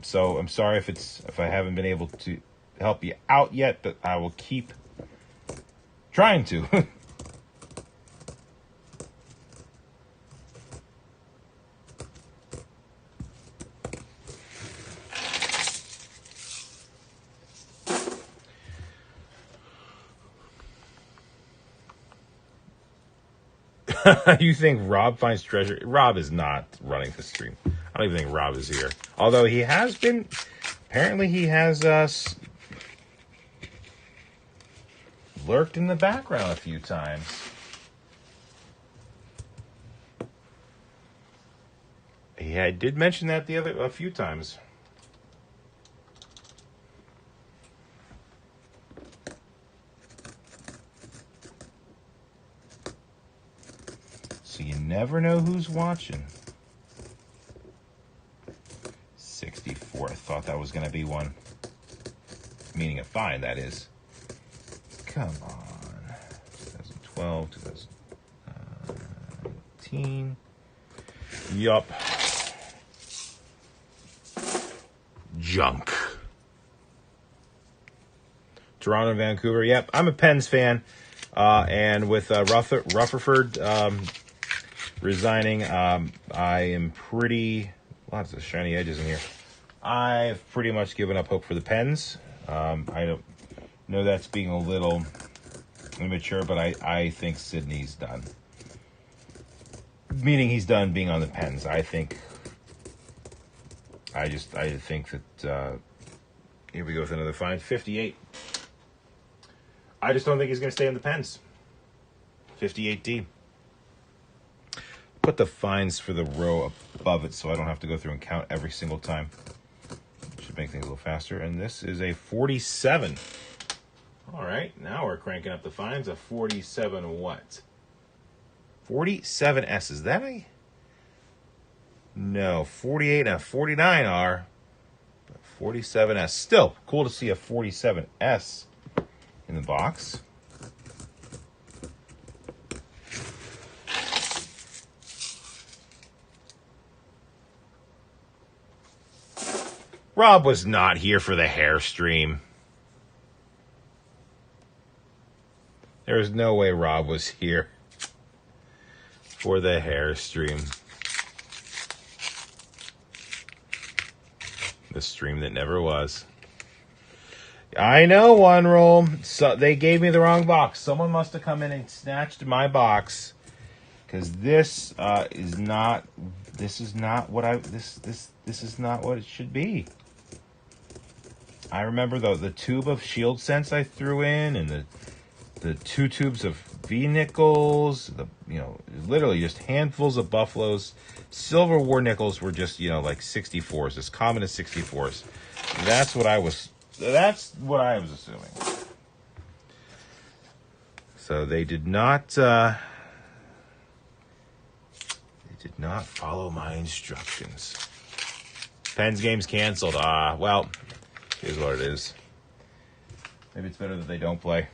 So I'm sorry if I haven't been able to help you out yet, but I will keep trying to. You think Rob finds treasure? Rob is not running the stream. I don't even think Rob is here. Although he has been, apparently he has lurked in the background a few times. Yeah, I did mention that a few times. So you never know who's watching. 64. I thought that was going to be one. Meaning a fine, that is. Come on. 2012, 2019. Yup. Junk. Toronto and Vancouver. Yep, I'm a Pens fan. And with Rutherford resigning, I am pretty... Lots of shiny edges in here. I've pretty much given up hope for the Pens. I don't know that's being a little immature, but I think Sydney's done. Meaning he's done being on the Pens. I think that here we go with another fine. 58. I just don't think he's going to stay in the Pens. 58D. Put the fines for the row above it so I don't have to go through and count every single time. Should make things a little faster. And this is a 47. All right, now we're cranking up the fines. A 47 what? 47S. Is that a... No, 48 and a 49 are. But 47S. Still, cool to see a 47S in the box. Rob was not here for the hair stream. There is no way Rob was here for the hair stream. The stream that never was. I know, one roll. So they gave me the wrong box. Someone must have come in and snatched my box, because this is not. This is not what I. This is not what it should be. I remember the tube of Shield Sense I threw in, and the 2 tubes of V-nickels. Literally just handfuls of Buffaloes. Silver War nickels were just like 64s, as common as 64s. That's what I was assuming. So they did not follow my instructions. Penn's game's canceled. Well, here's what it is. Maybe it's better that they don't play.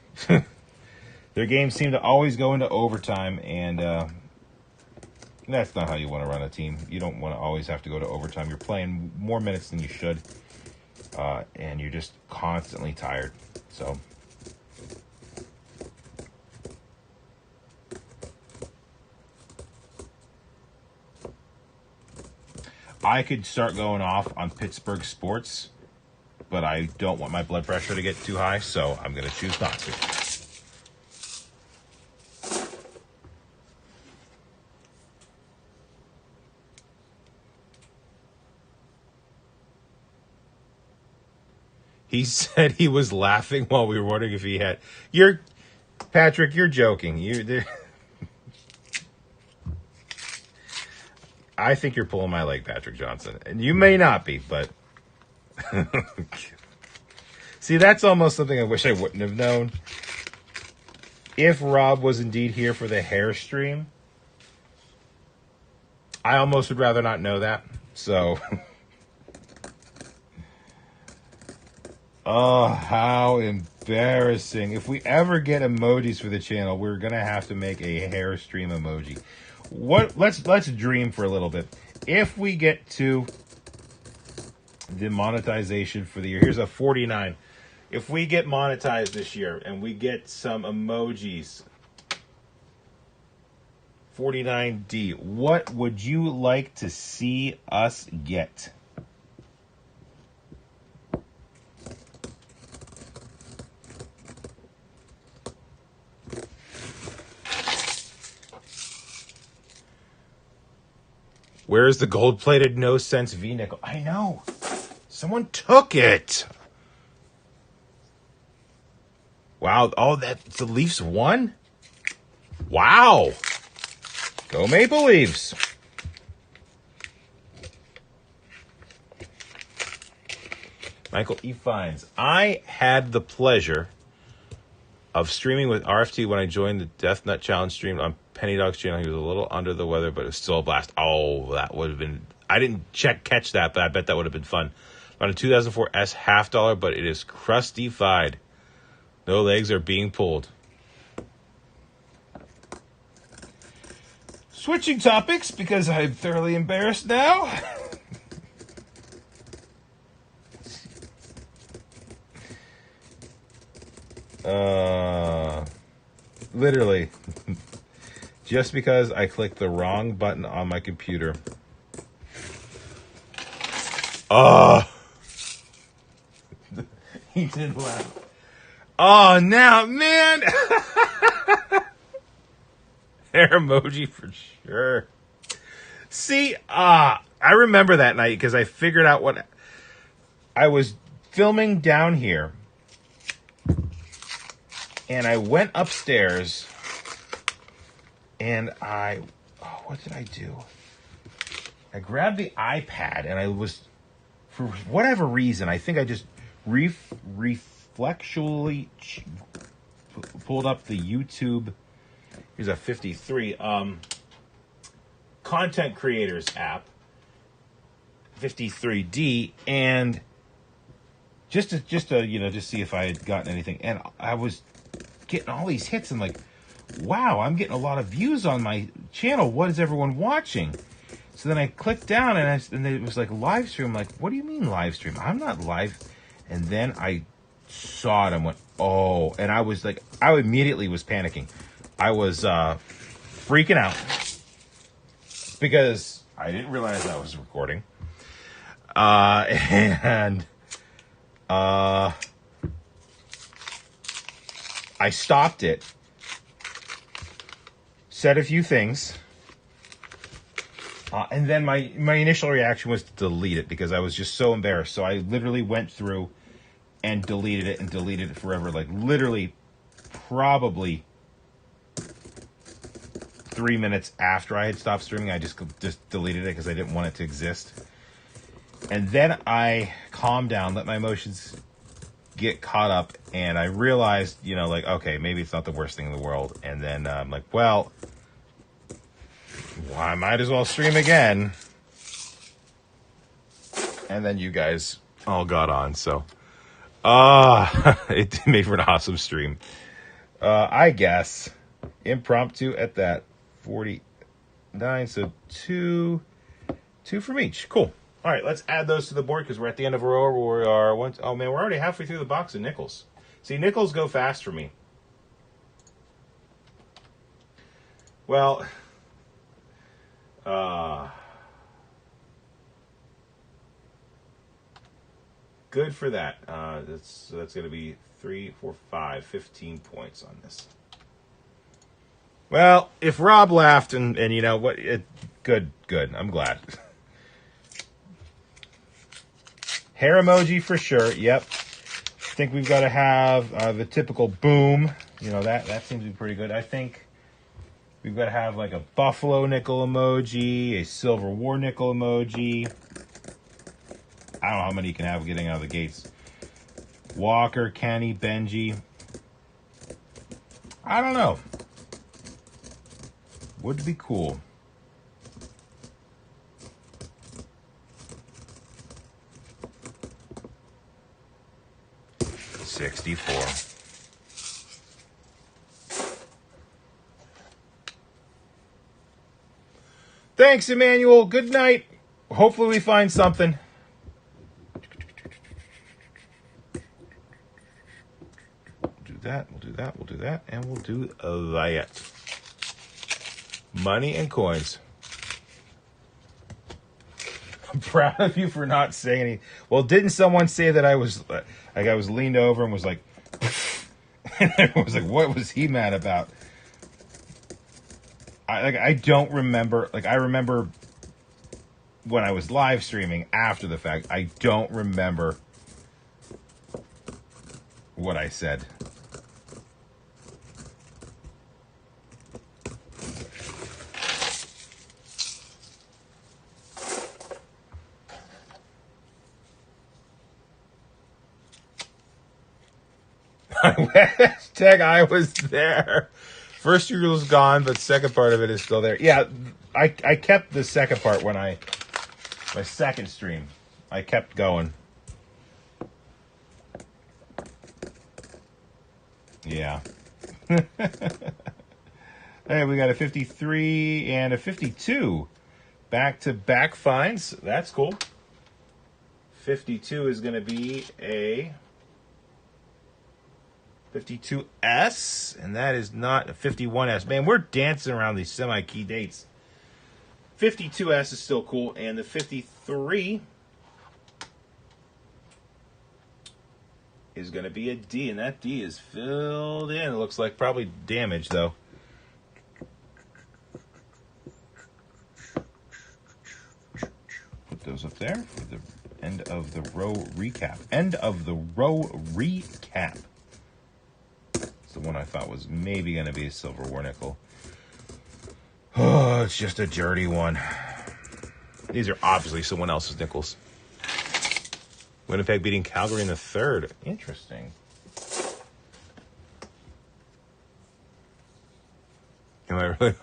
Their games seem to always go into overtime, and that's not how you want to run a team. You don't want to always have to go to overtime. You're playing more minutes than you should, and you're just constantly tired. So I could start going off on Pittsburgh sports, but I don't want my blood pressure to get too high, so I'm going to choose not to. He said he was laughing while we were wondering if he had. Patrick, you're joking. I think you're pulling my leg, Patrick Johnson. And you may not be, but. See, that's almost something I wish I wouldn't have known. If Rob was indeed here for the hair stream, I almost would rather not know that. So. Oh, how embarrassing. If we ever get emojis for the channel, we're going to have to make a hair stream emoji. Let's dream for a little bit. If we get to the monetization for the year, here's a 49. If we get monetized this year and we get some emojis, 49D, what would you like to see us get? Where's the gold-plated no-sense V-nickel? I know. Someone took it. Wow. Oh, the Leafs won? Wow. Go Maple Leafs. Michael E. Fines. I had the pleasure of streaming with RFT when I joined the Death Nut Challenge stream on Penny Dog's channel. He was a little under the weather, but it was still a blast. Oh, that would have been... I didn't catch that, but I bet that would have been fun. On a 2004 S $half, but it is crusty-fied. No legs are being pulled. Switching topics, because I'm thoroughly embarrassed now. Literally. Just because I clicked the wrong button on my computer. He did laugh. Oh, now, man. Hair emoji for sure. See, I remember that night because I figured out what I was filming down here. And I went upstairs and what did I do? I grabbed the iPad and I was, for whatever reason, I think I just reflexually pulled up the YouTube. Here's a 53 content creators app, 53D, and just to you know, just see if I had gotten anything. And I was getting all these hits and like, wow, I'm getting a lot of views on my channel. What is everyone watching? So then I clicked down and it was like live stream. I'm like, what do you mean live stream? I'm not live. And then I saw it and went, oh, and I was like, I immediately was panicking. I was freaking out because I didn't realize I was recording. And I stopped it, said a few things, and then my initial reaction was to delete it because I was just so embarrassed. So I literally went through and deleted it forever. Like literally probably 3 minutes after I had stopped streaming, I just deleted it because I didn't want it to exist. And then I calmed down, let my emotions get caught up, and I realized, you know, like, okay, maybe it's not the worst thing in the world. And then I'm like, well, I might as well stream again. And then you guys all got on, so it made for an awesome stream. I guess impromptu at that 49, so two from each. Cool. All right, let's add those to the board because we're at the end of a row. We are oh man, we're already halfway through the box of nickels. See, nickels go fast for me. Well, good for that. That's going to be 3, 4, 5, 15 points on this. Well, if Rob laughed and you know what, good. I'm glad. Hair emoji for sure. Yep. I think we've got to have the typical boom. You know, that seems to be pretty good. I think we've got to have like a buffalo nickel emoji, a silver war nickel emoji. I don't know how many you can have getting out of the gates. Walker, Kenny, Benji. I don't know. Would be cool. $64. Thanks, Emmanuel. Good night. Hopefully we find something. We'll do that, and we'll do that. Money and coins. I'm proud of you for not saying anything. Well, didn't someone say that I was like I was leaned over and was like, and everyone was like, what was he mad about? I don't remember. Like I remember when I was live streaming after the fact. I don't remember what I said. Hashtag I was there. First reel is gone, but second part of it is still there. Yeah, I kept the second part when my second stream. I kept going. Yeah. Hey, we got a 53 and a 52. Back-to-back finds. That's cool. 52 is going to be a 52S, and that is not a 51S. Man, we're dancing around these semi-key dates. 52S is still cool, and the 53 is going to be a D, and that D is filled in. It looks like probably damaged, though. Put those up there for the end of the row recap. End of the row recap. The one I thought was maybe going to be a silver war nickel. Oh, it's just a dirty one. These are obviously someone else's nickels. Winnipeg beating Calgary in the third. Interesting. Am I really?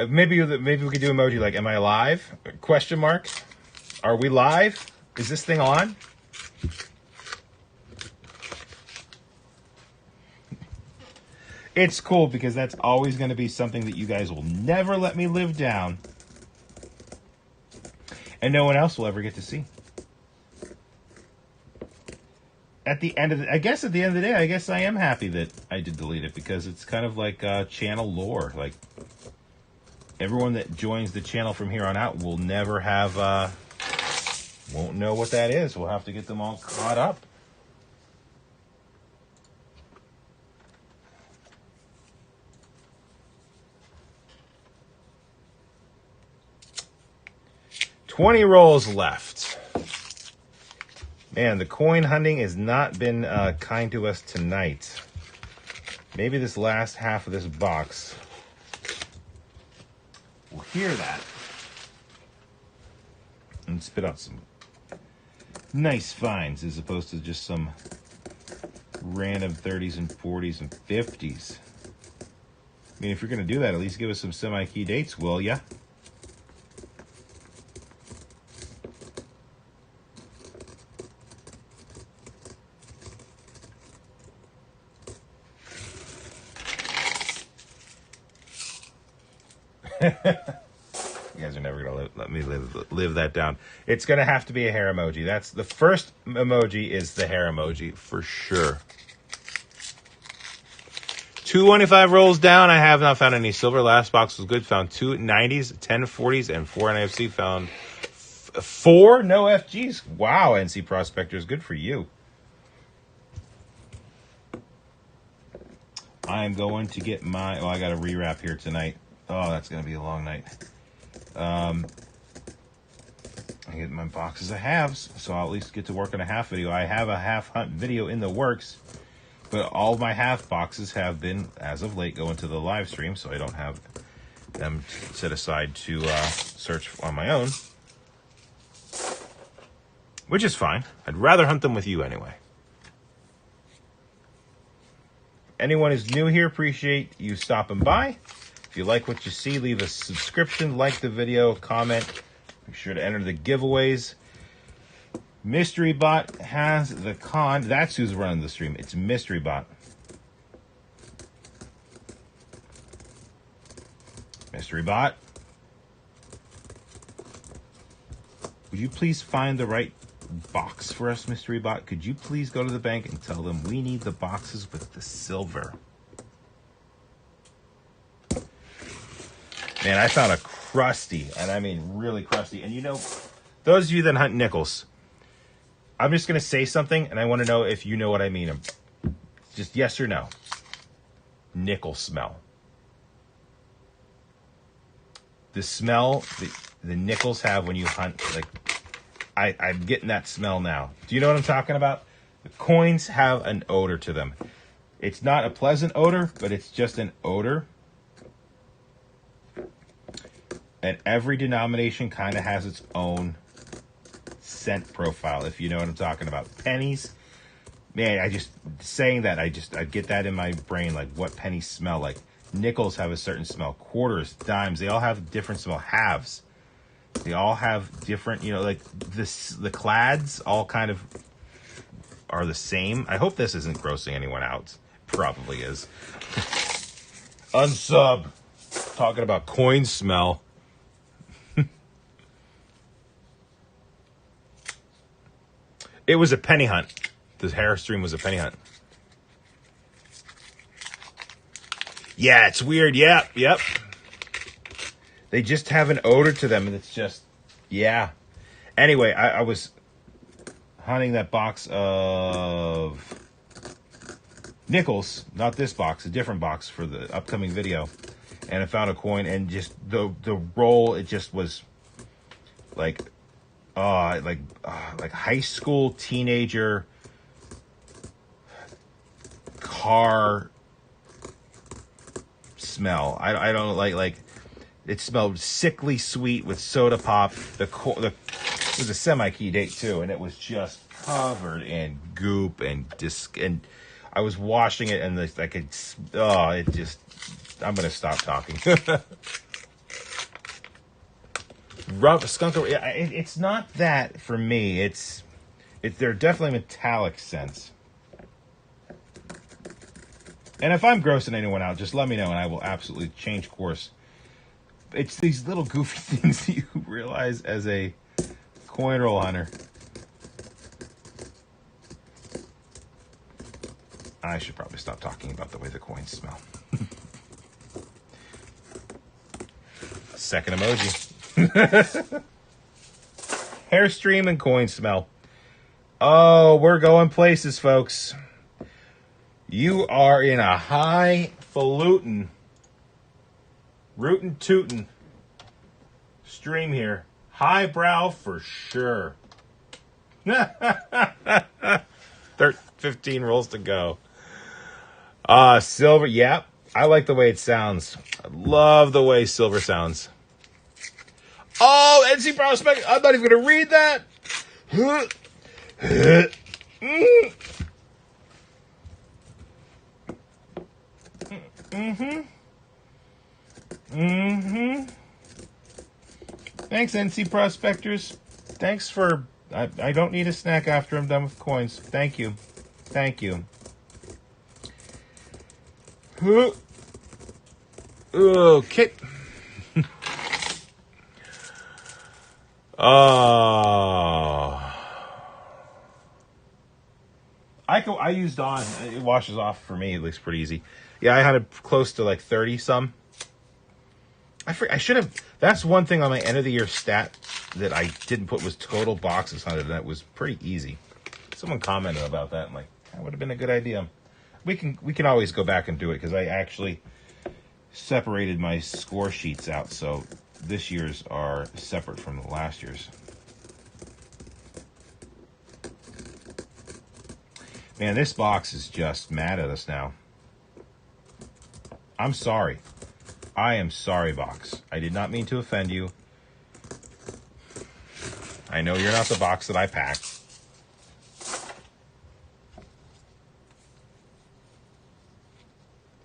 Maybe we could do emoji like, "Am I live?" Question mark. Are we live? Is this thing on? It's cool because that's always going to be something that you guys will never let me live down. And no one else will ever get to see. At the end of the, I guess at the end of the day, I guess I am happy that I did delete it because it's kind of like channel lore. Like everyone that joins the channel from here on out will never have, won't know what that is. We'll have to get them all caught up. $20 rolls left. Man, the coin hunting has not been kind to us tonight. Maybe this last half of this box will hear that and spit out some nice finds as opposed to just some random 30s and 40s and 50s. I mean, if you're going to do that, at least give us some semi-key dates, will ya? You guys are never gonna let me live that down. It's gonna have to be a hair emoji. That's the first emoji, is the hair emoji for sure. 225 rolls down. I have not found any silver. Last box was good. Found 2 90s, 10 40s, and 4 NFC. Found 4 no FGs. Wow, NC Prospectors, good for you. I'm going to get my. Oh, I got a rewrap here tonight. Oh, that's going to be a long night. I get my boxes of halves, so I'll at least get to work on a half video. I have a half hunt video in the works, but all of my half boxes have been, as of late, going to the live stream, so I don't have them set aside to search on my own, which is fine. I'd rather hunt them with you anyway. Anyone who's new here, appreciate you stopping by. If you like what you see, leave a subscription, like the video, comment. Make sure to enter the giveaways. Mystery Bot has the con. That's who's running the stream. It's Mystery Bot. Mystery Bot. Would you please find the right box for us, Mystery Bot? Could you please go to the bank and tell them we need the boxes with the silver? Man, I found a crusty, and I mean really crusty. And you know, those of you that hunt nickels, I'm just going to say something, and I want to know if you know what I mean. Just yes or no. Nickel smell. The smell the nickels have when you hunt, like, I'm getting that smell now. Do you know what I'm talking about? The coins have an odor to them. It's not a pleasant odor, but it's just an odor. And every denomination kind of has its own scent profile, if you know what I'm talking about. Pennies, man, I get that in my brain, like what pennies smell like. Nickels have a certain smell. Quarters, dimes, they all have different smell. Halves, they all have different, you know, like the clads all kind of are the same. I hope this isn't grossing anyone out. Probably is. Unsub. Talking about coin smell. It was a penny hunt. The hair stream was a penny hunt. Yeah, it's weird. Yep. They just have an odor to them, and it's just, yeah. Anyway, I was hunting that box of nickels, not this box, a different box for the upcoming video, and I found a coin, and just the roll, it just was like high school teenager car smell. I don't like it smelled sickly sweet with soda pop. It was a semi-key date too, and it was just covered in goop and and I was washing it, and I'm gonna stop talking. Skunk, it's not that for me. It's They're definitely metallic scents. And if I'm grossing anyone out, just let me know and I will absolutely change course. It's these little goofy things that you realize as a coin roll hunter. I should probably stop talking about the way the coins smell. Second emoji. Hairstream and coin smell. Oh, we're going places, folks. You are in a highfalutin, rootin' tootin' stream here. Highbrow for sure. 15 rolls to go. Silver, yep. I like the way it sounds. I love the way silver sounds. Oh, NC Prospect. I'm not even going to read that. Thanks, NC Prospectors. Thanks for... I don't need a snack after I'm done with coins. Thank you. Thank you. Okay. I used Dawn. It washes off for me. It looks pretty easy. Yeah, I had it close to like 30 some. I should have. That's one thing on my end of the year stat that I didn't put was total boxes hunted. That was pretty easy. Someone commented about that. I'm like, that would have been a good idea. We can always go back and do it because I actually separated my score sheets out, so this year's are separate from the last year's. Man, this box is just mad at us now. I'm sorry. I am sorry, box. I did not mean to offend you. I know you're not the box that I packed.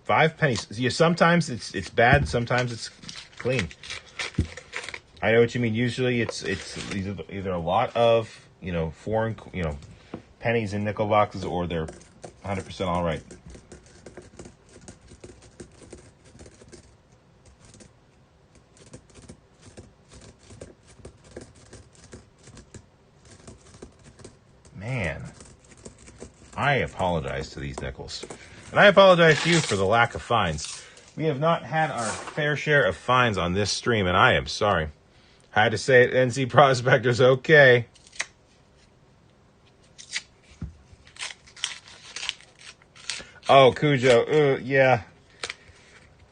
$5. Yeah, sometimes it's bad, sometimes it's clean. I know what you mean. Usually it's either a lot of, foreign, pennies in nickel boxes, or they're 100% all right. Man, I apologize to these nickels. And I apologize to you for the lack of finds. We have not had our fair share of finds on this stream, and I am sorry. Had to say it, NC Prospectors, okay. Oh, Cujo, yeah.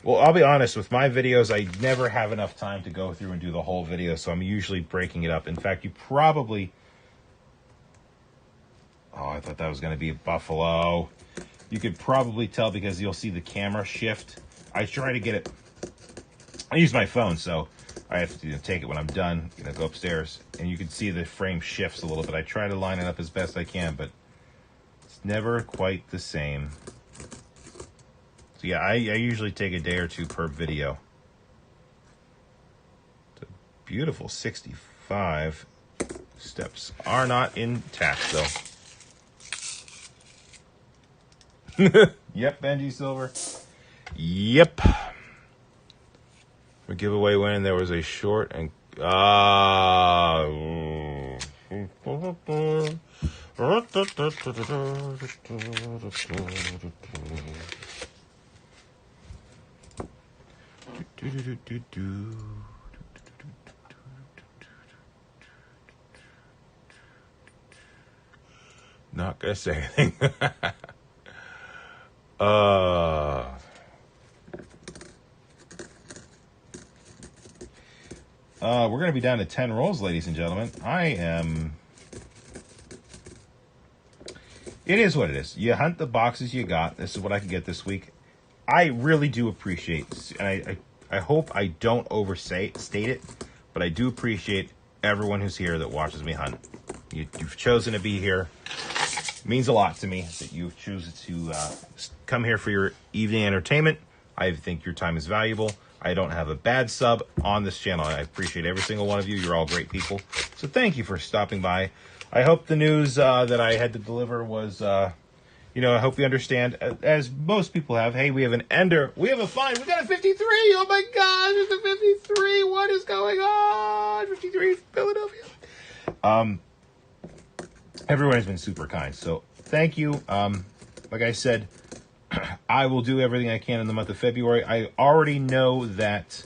Well, I'll be honest, with my videos, I never have enough time to go through and do the whole video, so I'm usually breaking it up. In fact, you probably... Oh, I thought that was going to be a buffalo. You could probably tell because you'll see the camera shift. I try to get it... I use my phone, so I have to take it when I'm done. Go upstairs, and you can see the frame shifts a little bit. I try to line it up as best I can, but it's never quite the same. So yeah, I usually take a day or two per video. It's a beautiful 65. Steps are not intact, though. Yep, Benji Silver. Yep. For giveaway win, there was a short and not gonna say anything. We're gonna be down to 10 rolls, ladies and gentlemen. It is what it is. You hunt the boxes you got. This is what I can get this week. I really do appreciate, and I hope I don't state it, but I do appreciate everyone who's here that watches me hunt. You've chosen to be here. It means a lot to me that you've chosen to come here for your evening entertainment. I think your time is valuable. I don't have a bad sub on this channel. I appreciate every single one of you. You're all great people. So thank you for stopping by. I hope the news that I had to deliver was, you know, I hope you understand, as most people have, hey, we have an ender. We have a find. We got a 53. Oh, my gosh, it's a 53. What is going on? 53 Philadelphia. Everyone has been super kind, so thank you. Like I said, I will do everything I can in the month of February. I already know that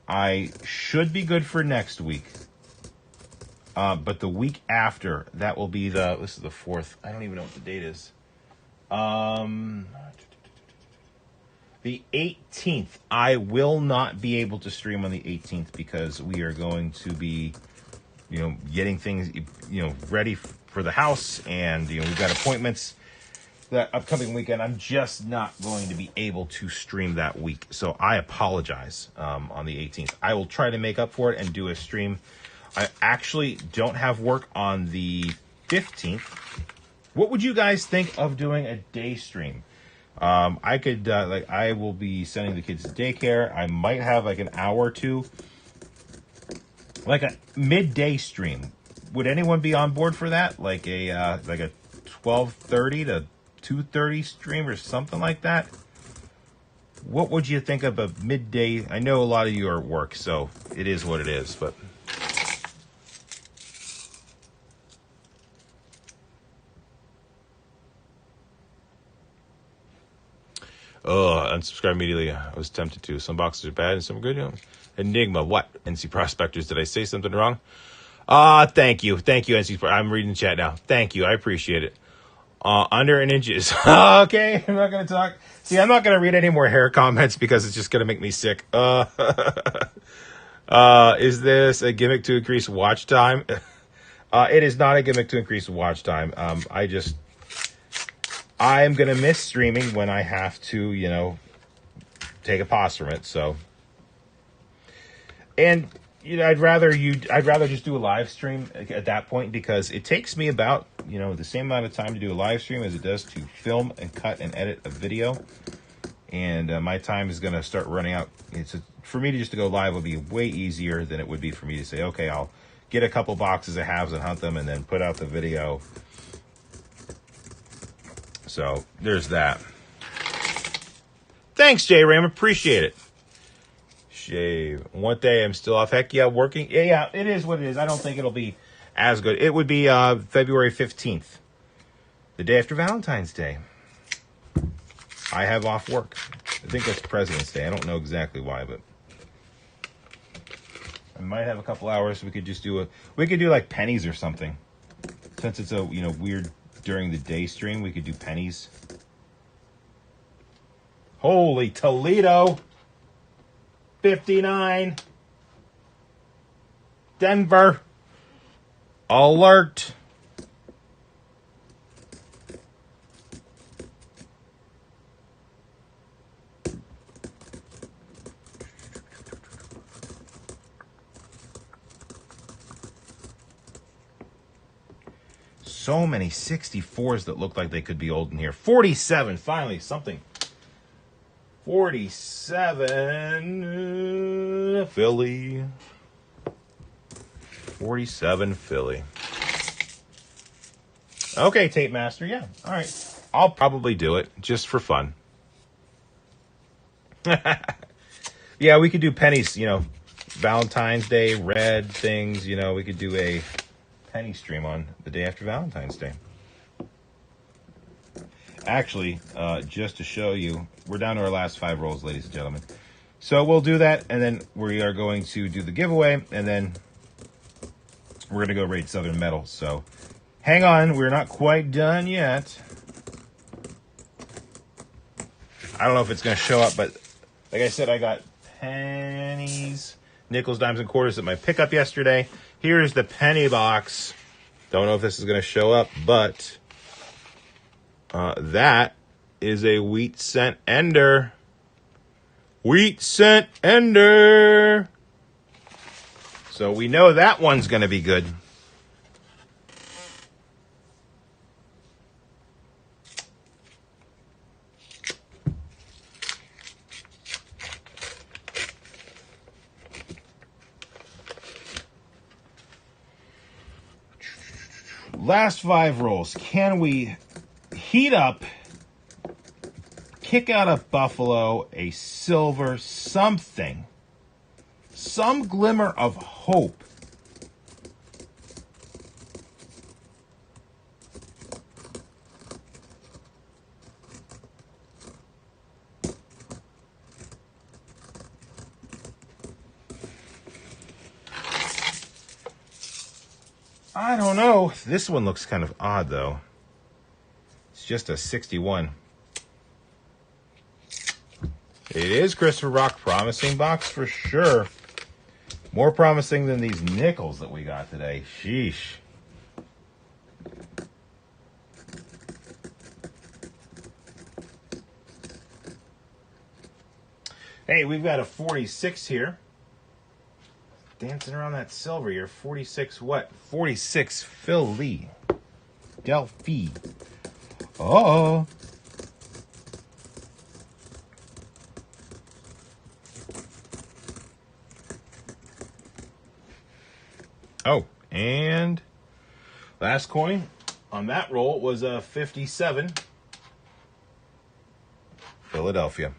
I should be good for next week. But the week after, that will be this is the 4th. I don't even know what the date is. The 18th. I will not be able to stream on the 18th because we are going to be, you know, getting things, you know, ready for the house, and, you know, we've got appointments that upcoming weekend. I'm just not going to be able to stream that week, so I apologize. On the 18th, I will try to make up for it and do a stream. I actually don't have work on the 15th. What would you guys think of doing a day stream? I could, like, I will be sending the kids to daycare. I might have like an hour or two, like a midday stream. Would anyone be on board for that? Like a 12:30 to 2:30 stream or something like that? What would you think of a midday? I know a lot of you are at work, so it is what it is, but... Oh, unsubscribe immediately. I was tempted to. Some boxes are bad and some are good. You know. Enigma, what? NC Prospectors, did I say something wrong? Thank you. Thank you, NC. I'm reading the chat now. Thank you. I appreciate it. Under an inches. Okay, I'm not going to talk. See, I'm not going to read any more hair comments because it's just going to make me sick. Is this a gimmick to increase watch time? It is not a gimmick to increase watch time. I'm going to miss streaming when I have to, you know, take a pause from it. So, and, you know, I'd rather just do a live stream at that point, because it takes me about, you know, the same amount of time to do a live stream as it does to film and cut and edit a video. And my time is going to start running out. For me to just to go live would be way easier than it would be for me to say, okay, I'll get a couple boxes of halves and hunt them and then put out the video. So there's that. Thanks, J-Ram. Appreciate it. Shave. One day I'm still off. Heck yeah, working. Yeah, it is what it is. I don't think it'll be as good. It would be February 15th, the day after Valentine's Day. I have off work. I think that's President's Day. I don't know exactly why, but I might have a couple hours. We could just do like pennies or something. Since it's a, you know, weird during the day stream, we could do pennies. Holy Toledo. 59. Denver. Alert. So many 64s that look like they could be old in here. 47, finally, something. 47, Philly. 47, Philly. Okay, Tape Master, yeah. All right. I'll probably do it, just for fun. Yeah, we could do pennies, you know, Valentine's Day, red things, you know, we could do a penny stream on the day after Valentine's Day. Actually, just to show you, we're down to our last 5 rolls, ladies and gentlemen. So we'll do that, and then we are going to do the giveaway, and then we're going to go raid Southern Metal. So hang on, we're not quite done yet. I don't know if it's going to show up, but like I said, I got pennies, nickels, dimes, and quarters at my pickup yesterday. Here's the penny box. Don't know if this is going to show up, but that is a wheat cent ender. Wheat cent ender. So we know that one's going to be good. Last 5 rolls. Can we heat up, kick out a buffalo, a silver, something, some glimmer of hope? I don't know. This one looks kind of odd, though. It's just a 61. It is Christopher Rock. Promising box for sure. More promising than these nickels that we got today. Sheesh. Hey, we've got a 46 here. Dancing around that silver here. 46 what? 46 Philly. Delphi. Oh. Oh, and last coin on that roll was a 57 Philadelphia.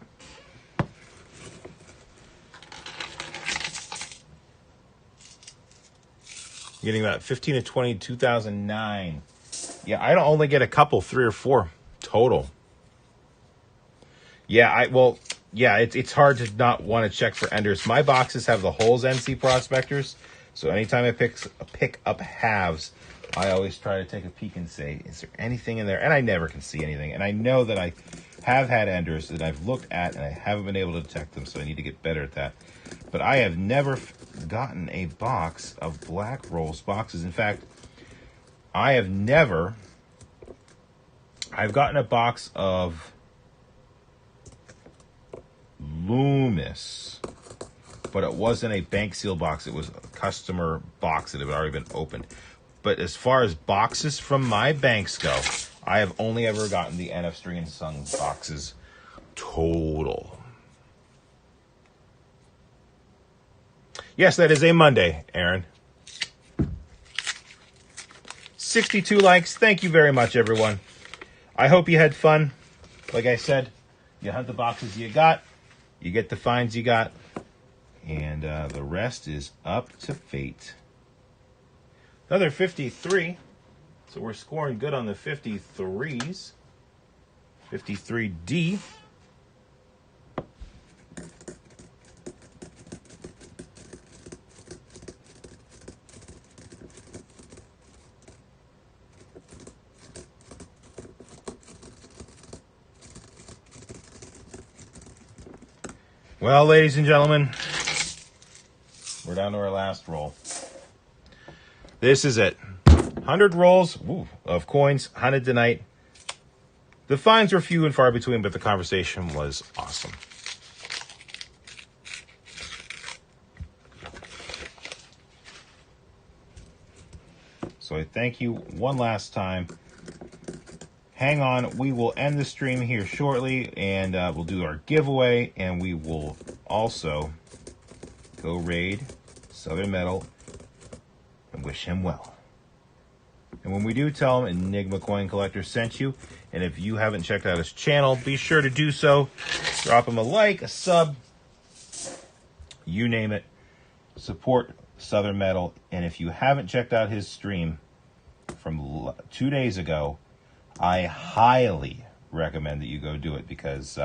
Getting about 15 to 20, 2009. Yeah, I don't only get a couple, 3 or 4 total. Yeah, it's hard to not want to check for enders. My boxes have the holes NC prospectors, so anytime I pick up halves, I always try to take a peek and say, is there anything in there? And I never can see anything. And I know that I have had enders that I've looked at and I haven't been able to detect them, so I need to get better at that. But I have never gotten a box of Black Rolls boxes. In fact, I've gotten a box of Loomis, but it wasn't a bank seal box. It was a customer box that had already been opened. But as far as boxes from my banks go, I have only ever gotten the NF String and Sung boxes total. Yes, that is a Monday, Aaron. 62 likes. Thank you very much, everyone. I hope you had fun. Like I said, you hunt the boxes you got. You get the finds you got. And the rest is up to fate. Another 53. So we're scoring good on the 53s. 53D. Well, ladies and gentlemen, we're down to our last roll. This is it. 100 rolls of coins, hunted tonight. The finds were few and far between, but the conversation was awesome. So I thank you one last time. Hang on, we will end the stream here shortly, and we'll do our giveaway, and we will also go raid Southern Metal and wish him well. And when we do, tell him Enigma Coin Collector sent you, and if you haven't checked out his channel, be sure to do so. Drop him a like, a sub, you name it. Support Southern Metal, and if you haven't checked out his stream from 2 days ago, I highly recommend that you go do it, because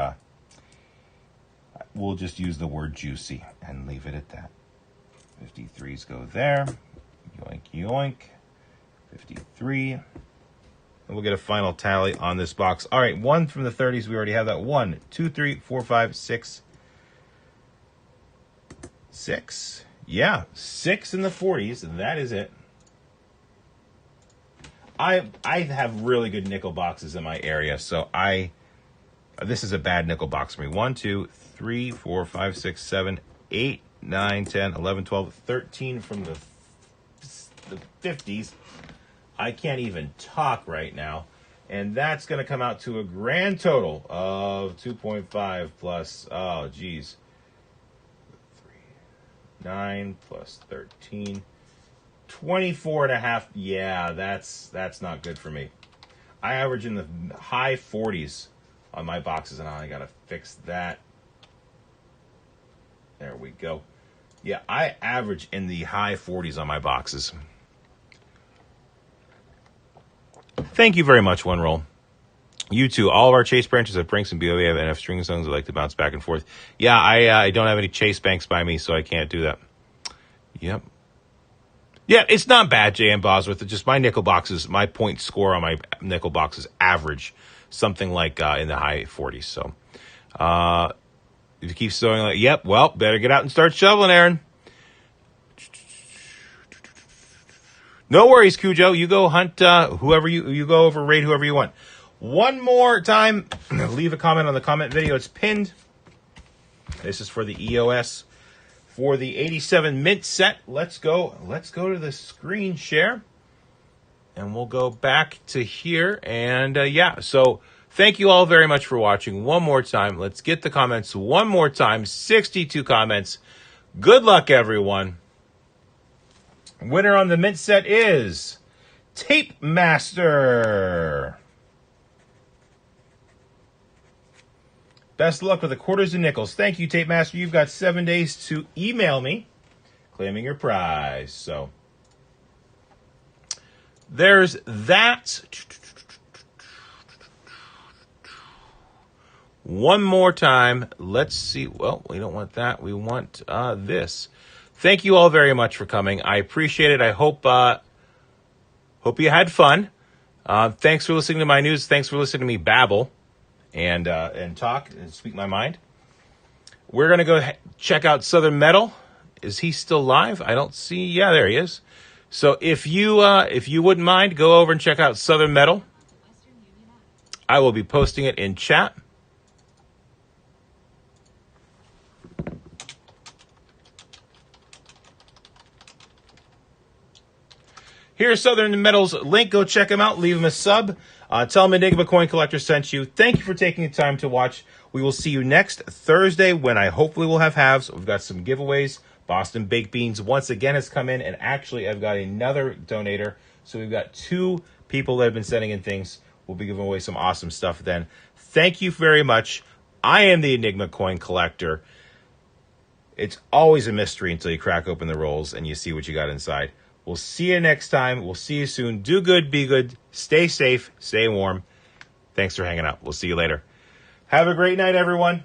we'll just use the word juicy and leave it at that. 53s go there. Yoink, yoink. 53. And we'll get a final tally on this box. All right, 1 from the 30s. We already have that. 1, 2, 3, 4, 5, 6. 6. Yeah, 6 in the 40s. And that is it. I have really good nickel boxes in my area, so this is a bad nickel box for me. 1, 2, 3, 4, 5, 6, 7, 8, 9, 10, 11, 12, 13 from the 50s. I can't even talk right now. And that's going to come out to a grand total of 2.5 plus, oh, geez, 9 plus 13, 24.5. Yeah, that's not good for me. I average in the high 40s on my boxes, and I gotta fix that. There we go. Yeah, I average in the high 40s on my boxes. Thank you very much, One Roll. You too. All of our chase branches have Brinks and BOE have NF string zones that like to bounce back and forth. Yeah, I don't have any chase banks by me, so I can't do that. Yep. Yeah, it's not bad, J.M. Bosworth. It's just my nickel boxes, my point score on my nickel boxes average something like in the high 40s. So if you keep sewing like, yep, well, better get out and start shoveling, Aaron. No worries, Cujo. You go hunt whoever you go over, raid whoever you want. One more time, leave a comment on the comment video. It's pinned. This is for the EOS. For the 87 mint set, let's go to the screen share. And we'll go back to here. And yeah, so thank you all very much for watching. One more time. Let's get the comments one more time. 62 comments. Good luck, everyone. Winner on the mint set is Tape Master. Best of luck with the quarters and nickels. Thank you, Tape Master. You've got 7 days to email me claiming your prize. So there's that. One more time. Let's see. Well, we don't want that. We want this. Thank you all very much for coming. I appreciate it. I hope you had fun. Thanks for listening to my news. Thanks for listening to me babble and talk and speak my mind. We're going to go check out Southern Metal. Is he still live? I don't see. Yeah, there he is. So if you wouldn't mind, go over and check out Southern Metal. I will be posting it in chat. Here's Southern Metal's link. Go check him out. Leave him a sub. Tell him Enigma Coin Collector sent you. Thank you for taking the time to watch. We will see you next Thursday when I hopefully will have halves. We've got some giveaways. Boston Baked Beans once again has come in. And actually, I've got another donator. So we've got 2 people that have been sending in things. We'll be giving away some awesome stuff then. Thank you very much. I am the Enigma Coin Collector. It's always a mystery until you crack open the rolls and you see what you got inside. We'll see you next time. We'll see you soon. Do good, be good. Stay safe, stay warm. Thanks for hanging out. We'll see you later. Have a great night, everyone.